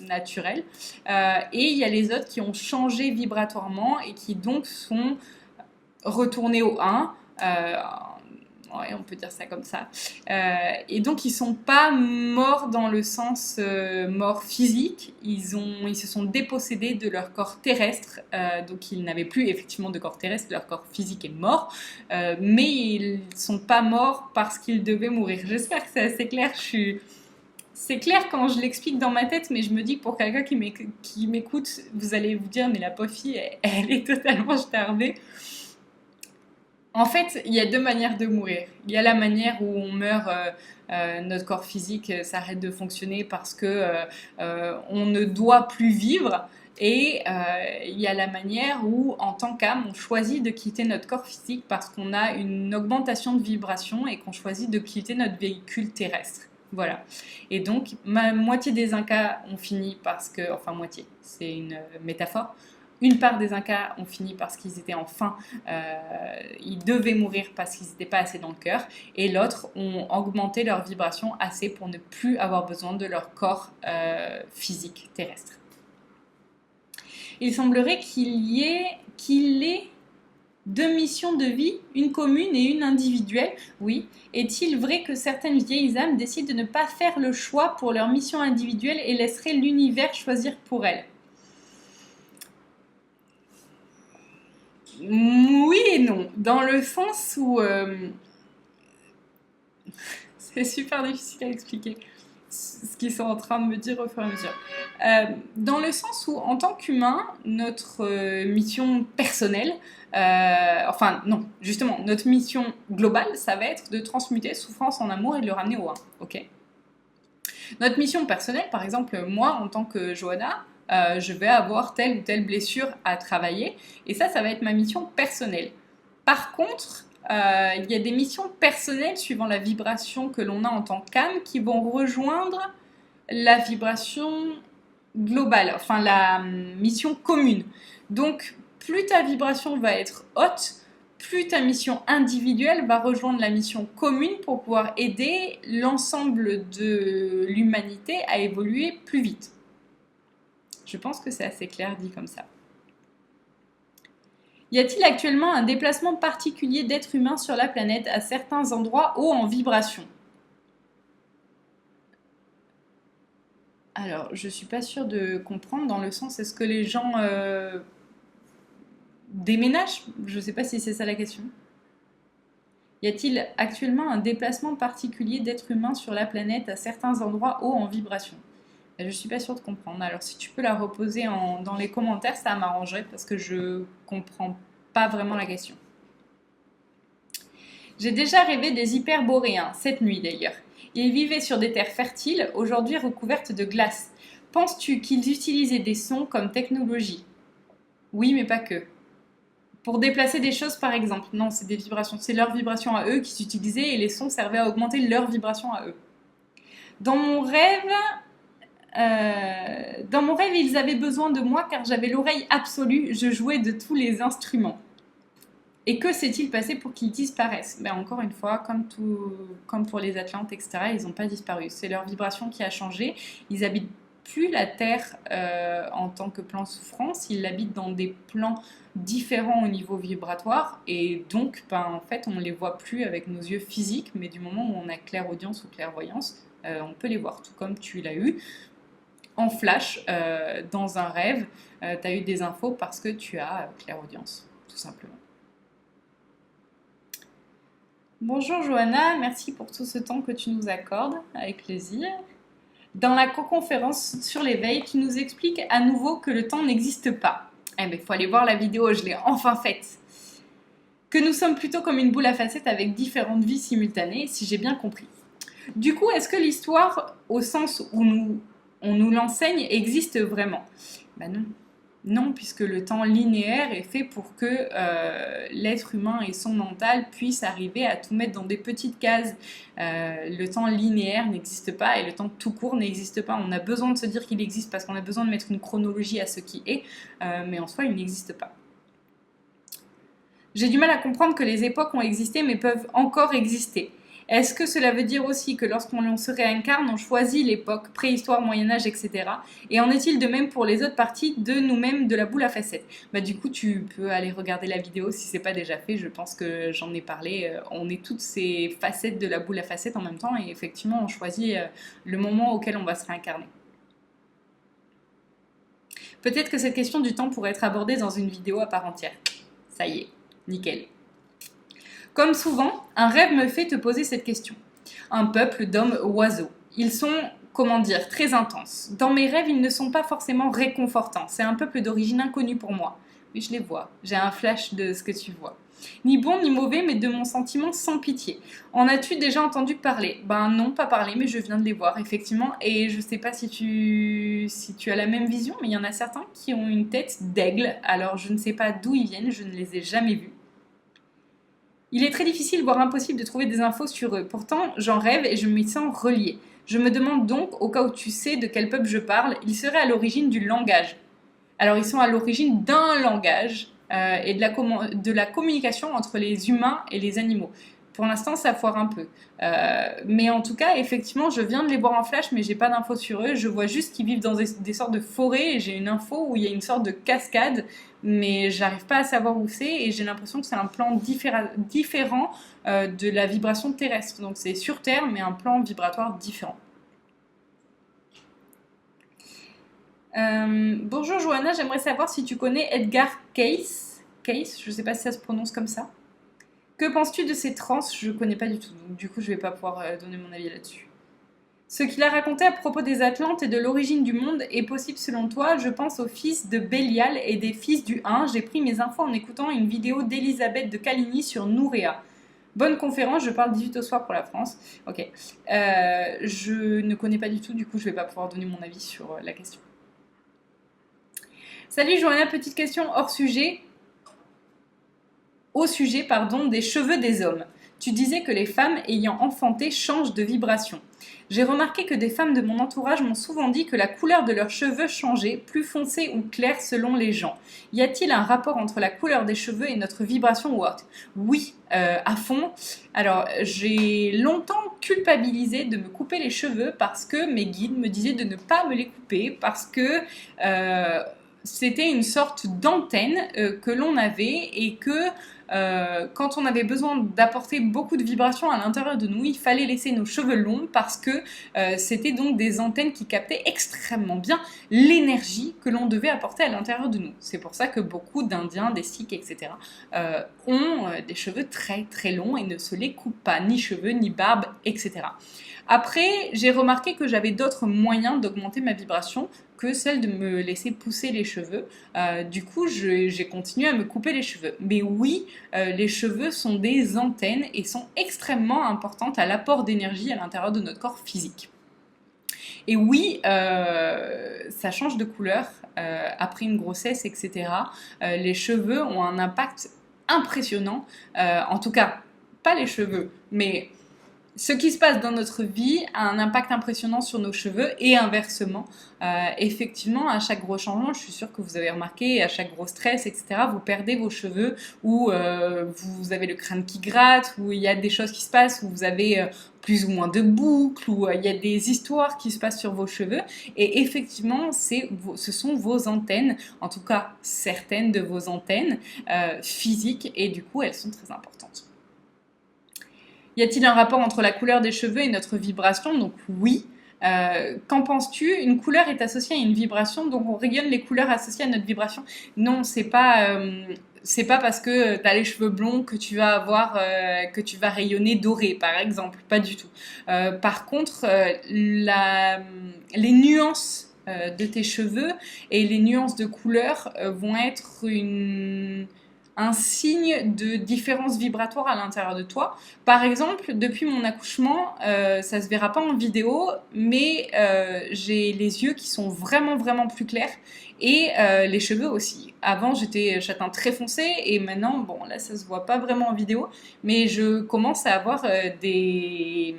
naturelle. Et il y a les autres qui ont changé vibratoirement et qui donc sont retournés au 1. Ouais, on peut dire ça comme ça. Et donc, ils ne sont pas morts dans le sens mort physique. Ils se sont dépossédés de leur corps terrestre. Donc, ils n'avaient plus effectivement de corps terrestre. Leur corps physique est mort. Mais ils ne sont pas morts parce qu'ils devaient mourir. J'espère que c'est assez clair. C'est clair quand je l'explique dans ma tête, mais je me dis que pour quelqu'un qui m'écoute, vous allez vous dire, mais la pauvre fille, elle est totalement starbée. En fait, il y a 2 manières de mourir. Il y a la manière où on meurt, notre corps physique s'arrête de fonctionner parce que on ne doit plus vivre. Et il y a la manière où, en tant qu'âme, on choisit de quitter notre corps physique parce qu'on a une augmentation de vibration et qu'on choisit de quitter notre véhicule terrestre. Voilà. Et donc, moitié des Incas ont fini parce que... Enfin, moitié, c'est une métaphore. Une part des Incas ont fini parce qu'ils étaient enfin, ils devaient mourir parce qu'ils n'étaient pas assez dans le cœur, et l'autre ont augmenté leur vibration assez pour ne plus avoir besoin de leur corps physique terrestre. Il semblerait qu'il ait 2 missions de vie, une commune et une individuelle. Oui. Est-il vrai que certaines vieilles âmes décident de ne pas faire le choix pour leur mission individuelle et laisseraient l'univers choisir pour elles? Oui et non, dans le sens où c'est super difficile à expliquer ce qu'ils sont en train de me dire au fur et à mesure. Dans le sens où, en tant qu'humain, notre mission personnelle, justement, notre mission globale, ça va être de transmuter souffrance en amour et de le ramener au 1. Ok. Notre mission personnelle, par exemple, moi, en tant que Johanna, je vais avoir telle ou telle blessure à travailler. Et ça va être ma mission personnelle. Par contre, il y a des missions personnelles suivant la vibration que l'on a en tant qu'âme qui vont rejoindre la vibration globale, enfin la mission commune. Donc, plus ta vibration va être haute, plus ta mission individuelle va rejoindre la mission commune pour pouvoir aider l'ensemble de l'humanité à évoluer plus vite. Je pense que c'est assez clair dit comme ça. Y a-t-il actuellement un déplacement particulier d'êtres humains sur la planète à certains endroits hauts en vibration? Alors, je suis pas sûre de comprendre dans le sens, est-ce que les gens déménagent? Je ne sais pas si c'est ça la question. Y a-t-il actuellement un déplacement particulier d'êtres humains sur la planète à certains endroits hauts en vibration? Je ne suis pas sûre de comprendre. Alors, si tu peux la reposer dans les commentaires, ça m'arrangerait parce que je comprends pas vraiment la question. J'ai déjà rêvé des hyperboréens, cette nuit d'ailleurs. Ils vivaient sur des terres fertiles, aujourd'hui recouvertes de glace. Penses-tu qu'ils utilisaient des sons comme technologie? Oui, mais pas que. Pour déplacer des choses, par exemple. Non, c'est des vibrations. C'est leurs vibrations à eux qui s'utilisaient et les sons servaient à augmenter leurs vibrations à eux. Dans mon rêve, ils avaient besoin de moi car j'avais l'oreille absolue. Je jouais de tous les instruments. Et que s'est-il passé pour qu'ils disparaissent? Ben encore une fois, comme pour les Atlantes, etc., ils n'ont pas disparu. C'est leur vibration qui a changé. Ils habitent plus la Terre en tant que plan souffrance. Ils l'habitent dans des plans différents au niveau vibratoire. Et donc, ben, en fait, on ne les voit plus avec nos yeux physiques, mais du moment où on a clairaudience ou clairvoyance, on peut les voir, tout comme tu l'as eu. En flash, dans un rêve, tu as eu des infos parce que tu as clairaudience, tout simplement. Bonjour Johanna, merci pour tout ce temps que tu nous accordes, avec plaisir. Dans la co-conférence sur l'éveil, tu nous expliques à nouveau que le temps n'existe pas. Eh bien, il faut aller voir la vidéo, je l'ai enfin faite. Que nous sommes plutôt comme une boule à facettes avec différentes vies simultanées, si j'ai bien compris. Du coup, est-ce que l'histoire, au sens où on nous l'enseigne, existe vraiment? Ben non. Non, puisque le temps linéaire est fait pour que l'être humain et son mental puissent arriver à tout mettre dans des petites cases. Le temps linéaire n'existe pas et le temps tout court n'existe pas. On a besoin de se dire qu'il existe parce qu'on a besoin de mettre une chronologie à ce qui est, mais en soi, il n'existe pas. J'ai du mal à comprendre que les époques ont existé mais peuvent encore exister. Est-ce que cela veut dire aussi que lorsqu'on se réincarne, on choisit l'époque, préhistoire, Moyen-Âge, etc. Et en est-il de même pour les autres parties de nous-mêmes de la boule à facettes? Bah, du coup, tu peux aller regarder la vidéo si ce n'est pas déjà fait. Je pense que j'en ai parlé. On est toutes ces facettes de la boule à facettes en même temps et effectivement, on choisit le moment auquel on va se réincarner. Peut-être que cette question du temps pourrait être abordée dans une vidéo à part entière. Ça y est, nickel. Comme souvent, un rêve me fait te poser cette question. Un peuple d'hommes oiseaux. Ils sont, très intenses. Dans mes rêves, ils ne sont pas forcément réconfortants. C'est un peuple d'origine inconnue pour moi. Mais je les vois. J'ai un flash de ce que tu vois. Ni bon ni mauvais, mais de mon sentiment sans pitié. En as-tu déjà entendu parler? Ben non, pas parler, mais je viens de les voir, effectivement. Et je sais pas si tu as la même vision, mais il y en a certains qui ont une tête d'aigle. Alors je ne sais pas d'où ils viennent, je ne les ai jamais vus. Il est très difficile, voire impossible de trouver des infos sur eux. Pourtant, j'en rêve et je m'y sens reliée. Je me demande donc, au cas où tu sais de quel peuple je parle, ils seraient à l'origine du langage. Alors, ils sont à l'origine d'un langage et de la communication entre les humains et les animaux. Pour l'instant, ça foire un peu. Mais en tout cas, effectivement, je viens de les voir en flash, mais j'ai pas d'infos sur eux. Je vois juste qu'ils vivent dans des sortes de forêts et j'ai une info où il y a une sorte de cascade, mais j'arrive pas à savoir où c'est et j'ai l'impression que c'est un plan différent de la vibration terrestre. Donc c'est sur Terre, mais un plan vibratoire différent. Bonjour Johanna, j'aimerais savoir si tu connais Edgar Cayce. Cayce, je ne sais pas si ça se prononce comme ça. Que penses-tu de ces trans? Je ne connais pas du tout, donc du coup je ne vais pas pouvoir donner mon avis là-dessus. Ce qu'il a raconté à propos des Atlantes et de l'origine du monde est possible selon toi? Je pense aux fils de Bélial et des fils du 1. J'ai pris mes infos en écoutant une vidéo d'Elisabeth de Caligny sur Nouréa. Bonne conférence, je parle 18 au soir pour la France. Ok. Je ne connais pas du tout, du coup je ne vais pas pouvoir donner mon avis sur la question. Salut Johanna, petite question hors sujet. Au sujet, des cheveux des hommes. Tu disais que les femmes ayant enfanté changent de vibration. J'ai remarqué que des femmes de mon entourage m'ont souvent dit que la couleur de leurs cheveux changeait, plus foncé ou clair selon les gens. Y a-t-il un rapport entre la couleur des cheveux et notre vibration ou autre? Oui, à fond. Alors, j'ai longtemps culpabilisé de me couper les cheveux parce que mes guides me disaient de ne pas me les couper parce que c'était une sorte d'antenne que l'on avait et que quand on avait besoin d'apporter beaucoup de vibrations à l'intérieur de nous, il fallait laisser nos cheveux longs parce que c'était donc des antennes qui captaient extrêmement bien l'énergie que l'on devait apporter à l'intérieur de nous. C'est pour ça que beaucoup d'Indiens, des Sikhs, etc. Ont des cheveux très très longs et ne se les coupent pas, ni cheveux, ni barbe, etc. Après, j'ai remarqué que j'avais d'autres moyens d'augmenter ma vibration que celle de me laisser pousser les cheveux. Du coup, j'ai continué à me couper les cheveux. Mais oui, les cheveux sont des antennes et sont extrêmement importantes à l'apport d'énergie à l'intérieur de notre corps physique. Et oui, ça change de couleur après une grossesse, etc. Les cheveux ont un impact impressionnant. En tout cas, pas les cheveux, mais ce qui se passe dans notre vie a un impact impressionnant sur nos cheveux et inversement. Effectivement, à chaque gros changement, je suis sûre que vous avez remarqué, à chaque gros stress, etc., vous perdez vos cheveux ou vous avez le crâne qui gratte ou il y a des choses qui se passent où vous avez plus ou moins de boucles ou il y a des histoires qui se passent sur vos cheveux. Et effectivement, ce sont vos antennes, en tout cas certaines de vos antennes physiques et du coup, elles sont très importantes. Y a-t-il un rapport entre la couleur des cheveux et notre vibration? Donc oui. Qu'en penses-tu? Une couleur est associée à une vibration, donc on rayonne les couleurs associées à notre vibration. Non, c'est pas parce que tu as les cheveux blonds que tu vas que tu vas rayonner doré, par exemple. Pas du tout. Par contre, les nuances de tes cheveux et les nuances de couleur vont être un signe de différence vibratoire à l'intérieur de toi. Par exemple, depuis mon accouchement, ça se verra pas en vidéo, mais j'ai les yeux qui sont vraiment vraiment plus clairs et les cheveux aussi. Avant, j'étais châtain très foncé et maintenant, bon là ça se voit pas vraiment en vidéo, mais je commence à avoir des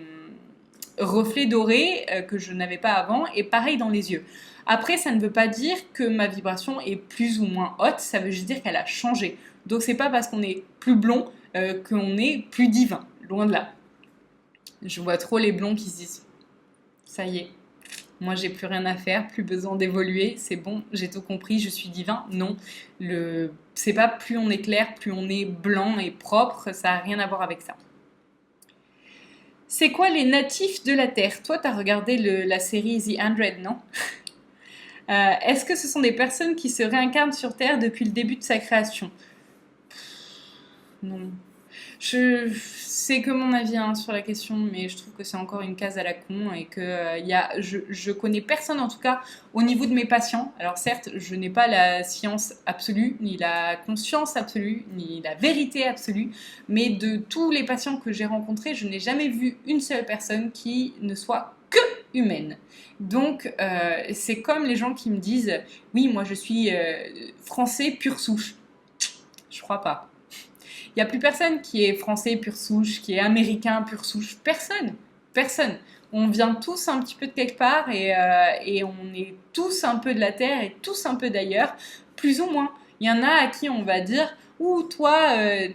reflets dorés que je n'avais pas avant et pareil dans les yeux. Après, ça ne veut pas dire que ma vibration est plus ou moins haute, ça veut juste dire qu'elle a changé. Donc c'est pas parce qu'on est plus blond qu'on est plus divin, loin de là. Je vois trop les blonds qui se disent ça y est, moi j'ai plus rien à faire, plus besoin d'évoluer, c'est bon, j'ai tout compris, je suis divin. Non, c'est pas plus on est clair, plus on est blanc et propre, ça n'a rien à voir avec ça. C'est quoi les natifs de la Terre? Toi, t'as regardé la série The 100, non? Est-ce que ce sont des personnes qui se réincarnent sur Terre depuis le début de sa création? Non. C'est que mon avis sur la question, mais je trouve que c'est encore une case à la con et que je connais personne en tout cas au niveau de mes patients. Alors certes, je n'ai pas la science absolue, ni la conscience absolue, ni la vérité absolue, mais de tous les patients que j'ai rencontrés, je n'ai jamais vu une seule personne qui ne soit que humaine. Donc c'est comme les gens qui me disent « Oui, moi je suis français pure souche ». Je crois pas. Il n'y a plus personne qui est français pure souche, qui est américain pure souche. Personne. Personne. On vient tous un petit peu de quelque part et on est tous un peu de la Terre et tous un peu d'ailleurs, plus ou moins. Il y en a à qui on va dire « Ouh, toi,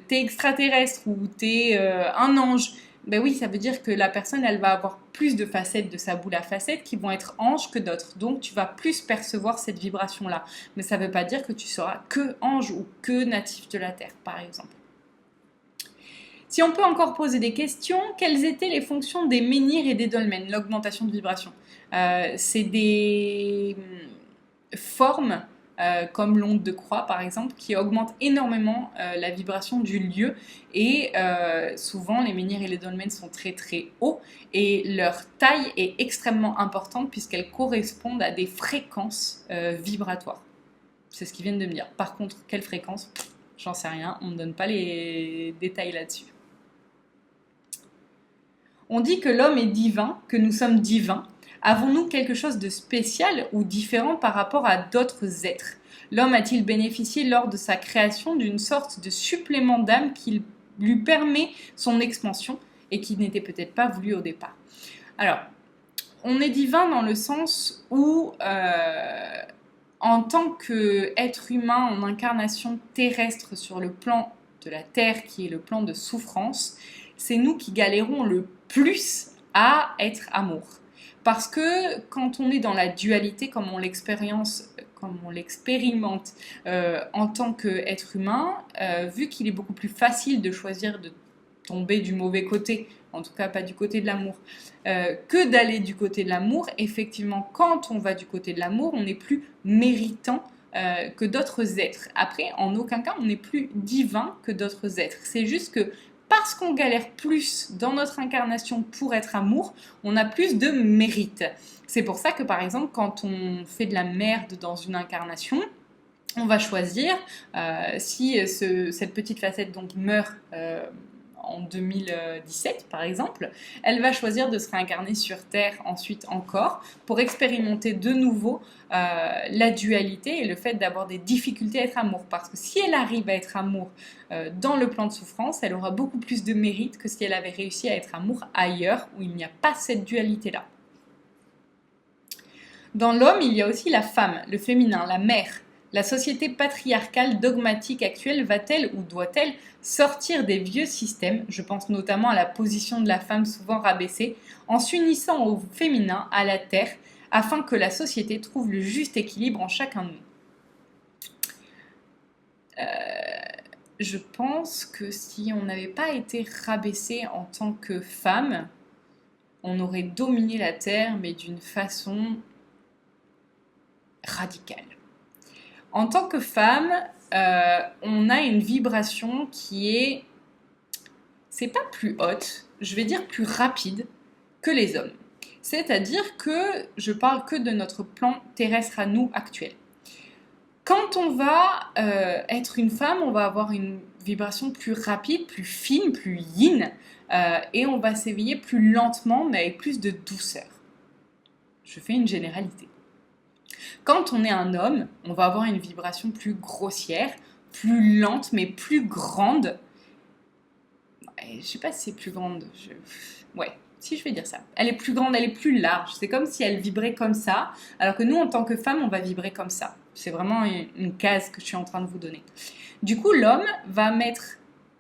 t'es extraterrestre » ou « t'es un ange ». Ben oui, ça veut dire que la personne, elle va avoir plus de facettes de sa boule à facettes qui vont être anges que d'autres. Donc, tu vas plus percevoir cette vibration-là. Mais ça ne veut pas dire que tu seras que ange ou que natif de la Terre, par exemple. Si on peut encore poser des questions, quelles étaient les fonctions des menhirs et des dolmens, l'augmentation de vibration? C'est des formes, comme l'onde de croix par exemple, qui augmentent énormément la vibration du lieu et souvent les menhirs et les dolmens sont très très hauts et leur taille est extrêmement importante puisqu'elles correspondent à des fréquences vibratoires. C'est ce qu'ils viennent de me dire. Par contre, quelle fréquence? J'en sais rien, on ne me donne pas les détails là-dessus. On dit que l'homme est divin, que nous sommes divins. Avons-nous quelque chose de spécial ou différent par rapport à d'autres êtres? L'homme a-t-il bénéficié lors de sa création d'une sorte de supplément d'âme qui lui permet son expansion et qui n'était peut-être pas voulu au départ? Alors, on est divin dans le sens où, en tant qu'être humain en incarnation terrestre sur le plan de la Terre, qui est le plan de souffrance, c'est nous qui galérons le plus à être amour. Parce que quand on est dans la dualité, comme on l'expérimente en tant qu'être humain, vu qu'il est beaucoup plus facile de choisir de tomber du mauvais côté, en tout cas pas du côté de l'amour, que d'aller du côté de l'amour, effectivement, quand on va du côté de l'amour, on est plus méritant que d'autres êtres. Après, en aucun cas, on n'est plus divin que d'autres êtres. C'est juste que parce qu'on galère plus dans notre incarnation pour être amour, on a plus de mérite. C'est pour ça que par exemple, quand on fait de la merde dans une incarnation, on va choisir, si cette petite facette donc meurt en 2017 par exemple, elle va choisir de se réincarner sur Terre ensuite encore pour expérimenter de nouveau la dualité et le fait d'avoir des difficultés à être amour. Parce que si elle arrive à être amour dans le plan de souffrance, elle aura beaucoup plus de mérite que si elle avait réussi à être amour ailleurs où il n'y a pas cette dualité-là. Dans l'homme, il y a aussi la femme, le féminin, la mère. La société patriarcale dogmatique actuelle va-t-elle ou doit-elle sortir des vieux systèmes, je pense notamment à la position de la femme souvent rabaissée, en s'unissant au féminin, à la terre, afin que la société trouve le juste équilibre en chacun de nous? Je pense que si on n'avait pas été rabaissé en tant que femme, on aurait dominé la terre, mais d'une façon radicale. En tant que femme, on a une vibration qui est, c'est pas plus haute, je vais dire plus rapide que les hommes. C'est-à-dire que je parle que de notre plan terrestre à nous actuel. Quand on va être une femme, on va avoir une vibration plus rapide, plus fine, plus yin, et on va s'éveiller plus lentement, mais avec plus de douceur. Je fais une généralité. Quand on est un homme, on va avoir une vibration plus grossière, plus lente, mais plus grande. Je sais pas si c'est plus grande. Ouais, si je vais dire ça. Elle est plus grande, elle est plus large. C'est comme si elle vibrait comme ça, alors que nous, en tant que femme, on va vibrer comme ça. C'est vraiment une case que je suis en train de vous donner. Du coup, l'homme va mettre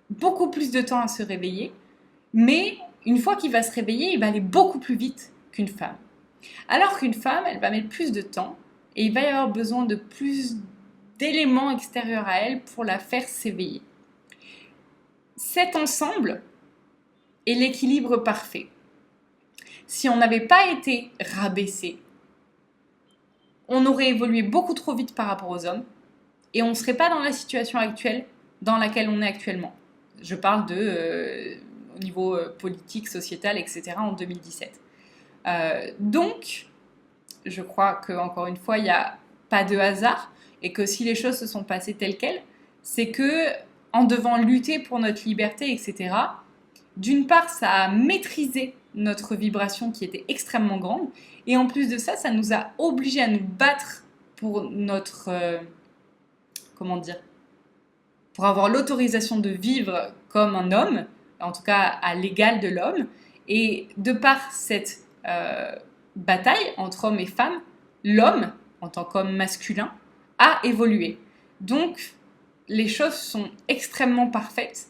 beaucoup plus de temps à se réveiller, mais une fois qu'il va se réveiller, il va aller beaucoup plus vite qu'une femme. Alors qu'une femme, elle va mettre plus de temps, et il va y avoir besoin de plus d'éléments extérieurs à elle pour la faire s'éveiller. Cet ensemble est l'équilibre parfait. Si on n'avait pas été rabaissé, on aurait évolué beaucoup trop vite par rapport aux hommes et on ne serait pas dans la situation actuelle dans laquelle on est actuellement. Je parle au niveau politique, sociétal, etc. en 2017. Donc, je crois qu'encore une fois, il n'y a pas de hasard et que si les choses se sont passées telles quelles, c'est que en devant lutter pour notre liberté, etc., d'une part, ça a maîtrisé notre vibration qui était extrêmement grande et en plus de ça, ça nous a obligés à nous battre pour notre... comment dire ? Pour avoir l'autorisation de vivre comme un homme, en tout cas à l'égal de l'homme, et de par cette bataille entre hommes et femmes, l'homme, en tant qu'homme masculin, a évolué. Donc, les choses sont extrêmement parfaites.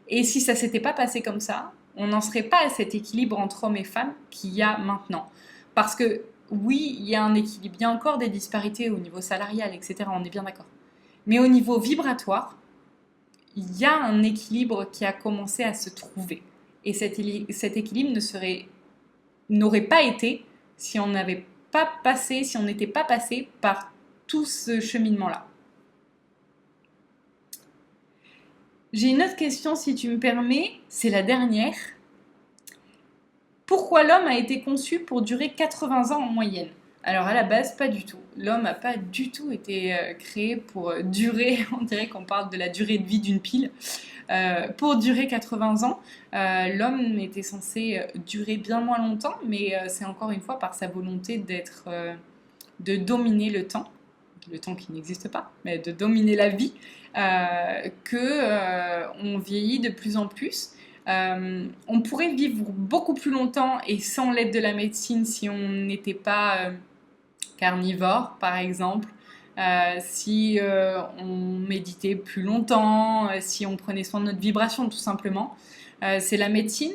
Et si ça ne s'était pas passé comme ça, on n'en serait pas à cet équilibre entre hommes et femmes qu'il y a maintenant. Parce que, oui, il y a un équilibre. Il y a encore des disparités au niveau salarial, etc. On est bien d'accord. Mais au niveau vibratoire, il y a un équilibre qui a commencé à se trouver. Et cet équilibre n'aurait pas été si on n'avait pas passé, si on n'était pas passé par tout ce cheminement-là. J'ai une autre question, si tu me permets, c'est la dernière. Pourquoi l'homme a été conçu pour durer 80 ans en moyenne ? Alors à la base, pas du tout. L'homme n'a pas du tout été créé pour durer, on dirait qu'on parle de la durée de vie d'une pile, pour durer 80 ans. L'homme était censé durer bien moins longtemps, mais c'est encore une fois par sa volonté de dominer le temps qui n'existe pas, mais de dominer la vie, on vieillit de plus en plus. On pourrait vivre beaucoup plus longtemps et sans l'aide de la médecine si on n'était pas carnivore, par exemple, si on méditait plus longtemps, si on prenait soin de notre vibration, tout simplement. C'est la médecine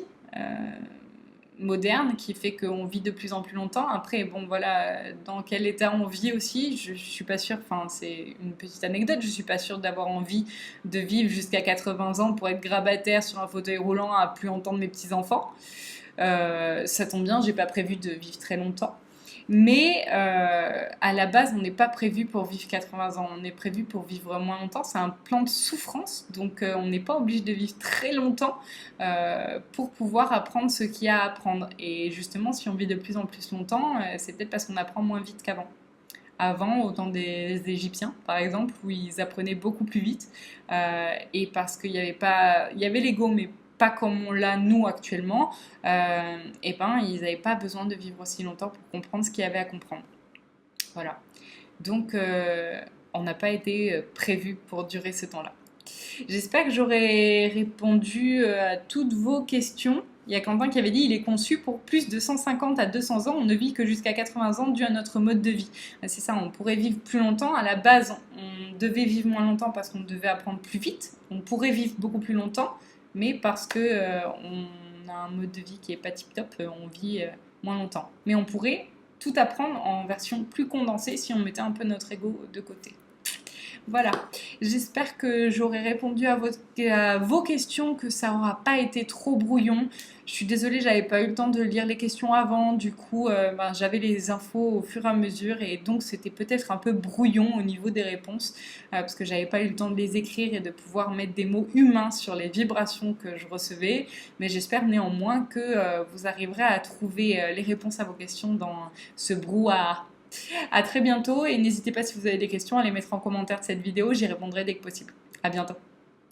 moderne qui fait qu'on vit de plus en plus longtemps. Après, bon voilà, dans quel état on vit aussi, je suis pas sûre, enfin c'est une petite anecdote, je suis pas sûre d'avoir envie de vivre jusqu'à 80 ans pour être grabataire sur un fauteuil roulant à plus entendre mes petits-enfants. Ça tombe bien, j'ai pas prévu de vivre très longtemps. Mais à la base, on n'est pas prévu pour vivre 80 ans, on est prévu pour vivre moins longtemps. C'est un plan de souffrance, donc on n'est pas obligé de vivre très longtemps pour pouvoir apprendre ce qu'il y a à apprendre. Et justement, si on vit de plus en plus longtemps, c'est peut-être parce qu'on apprend moins vite qu'avant. Avant, au temps des Égyptiens, par exemple, où ils apprenaient beaucoup plus vite, et parce qu'il y avait pas, il y avait l'ego, mais pas comme on l'a nous actuellement, et ben ils n'avaient pas besoin de vivre aussi longtemps pour comprendre ce qu'il y avait à comprendre. Voilà. Donc, on n'a pas été prévu pour durer ce temps-là. J'espère que j'aurai répondu à toutes vos questions. Il y a Quentin qui avait dit il est conçu pour plus de 150 à 200 ans. On ne vit que jusqu'à 80 ans dû à notre mode de vie. C'est ça, on pourrait vivre plus longtemps. À la base, on devait vivre moins longtemps parce qu'on devait apprendre plus vite. On pourrait vivre beaucoup plus longtemps, mais parce que on a un mode de vie qui est pas tip top, on vit moins longtemps. Mais on pourrait tout apprendre en version plus condensée si on mettait un peu notre ego de côté. Voilà, j'espère que j'aurai répondu à vos questions, que ça n'aura pas été trop brouillon. Je suis désolée, j'avais pas eu le temps de lire les questions avant, du coup j'avais les infos au fur et à mesure et donc c'était peut-être un peu brouillon au niveau des réponses parce que j'avais pas eu le temps de les écrire et de pouvoir mettre des mots humains sur les vibrations que je recevais. Mais j'espère néanmoins que vous arriverez à trouver les réponses à vos questions dans ce brouhaha. À très bientôt et n'hésitez pas si vous avez des questions à les mettre en commentaire de cette vidéo, j'y répondrai dès que possible. À bientôt.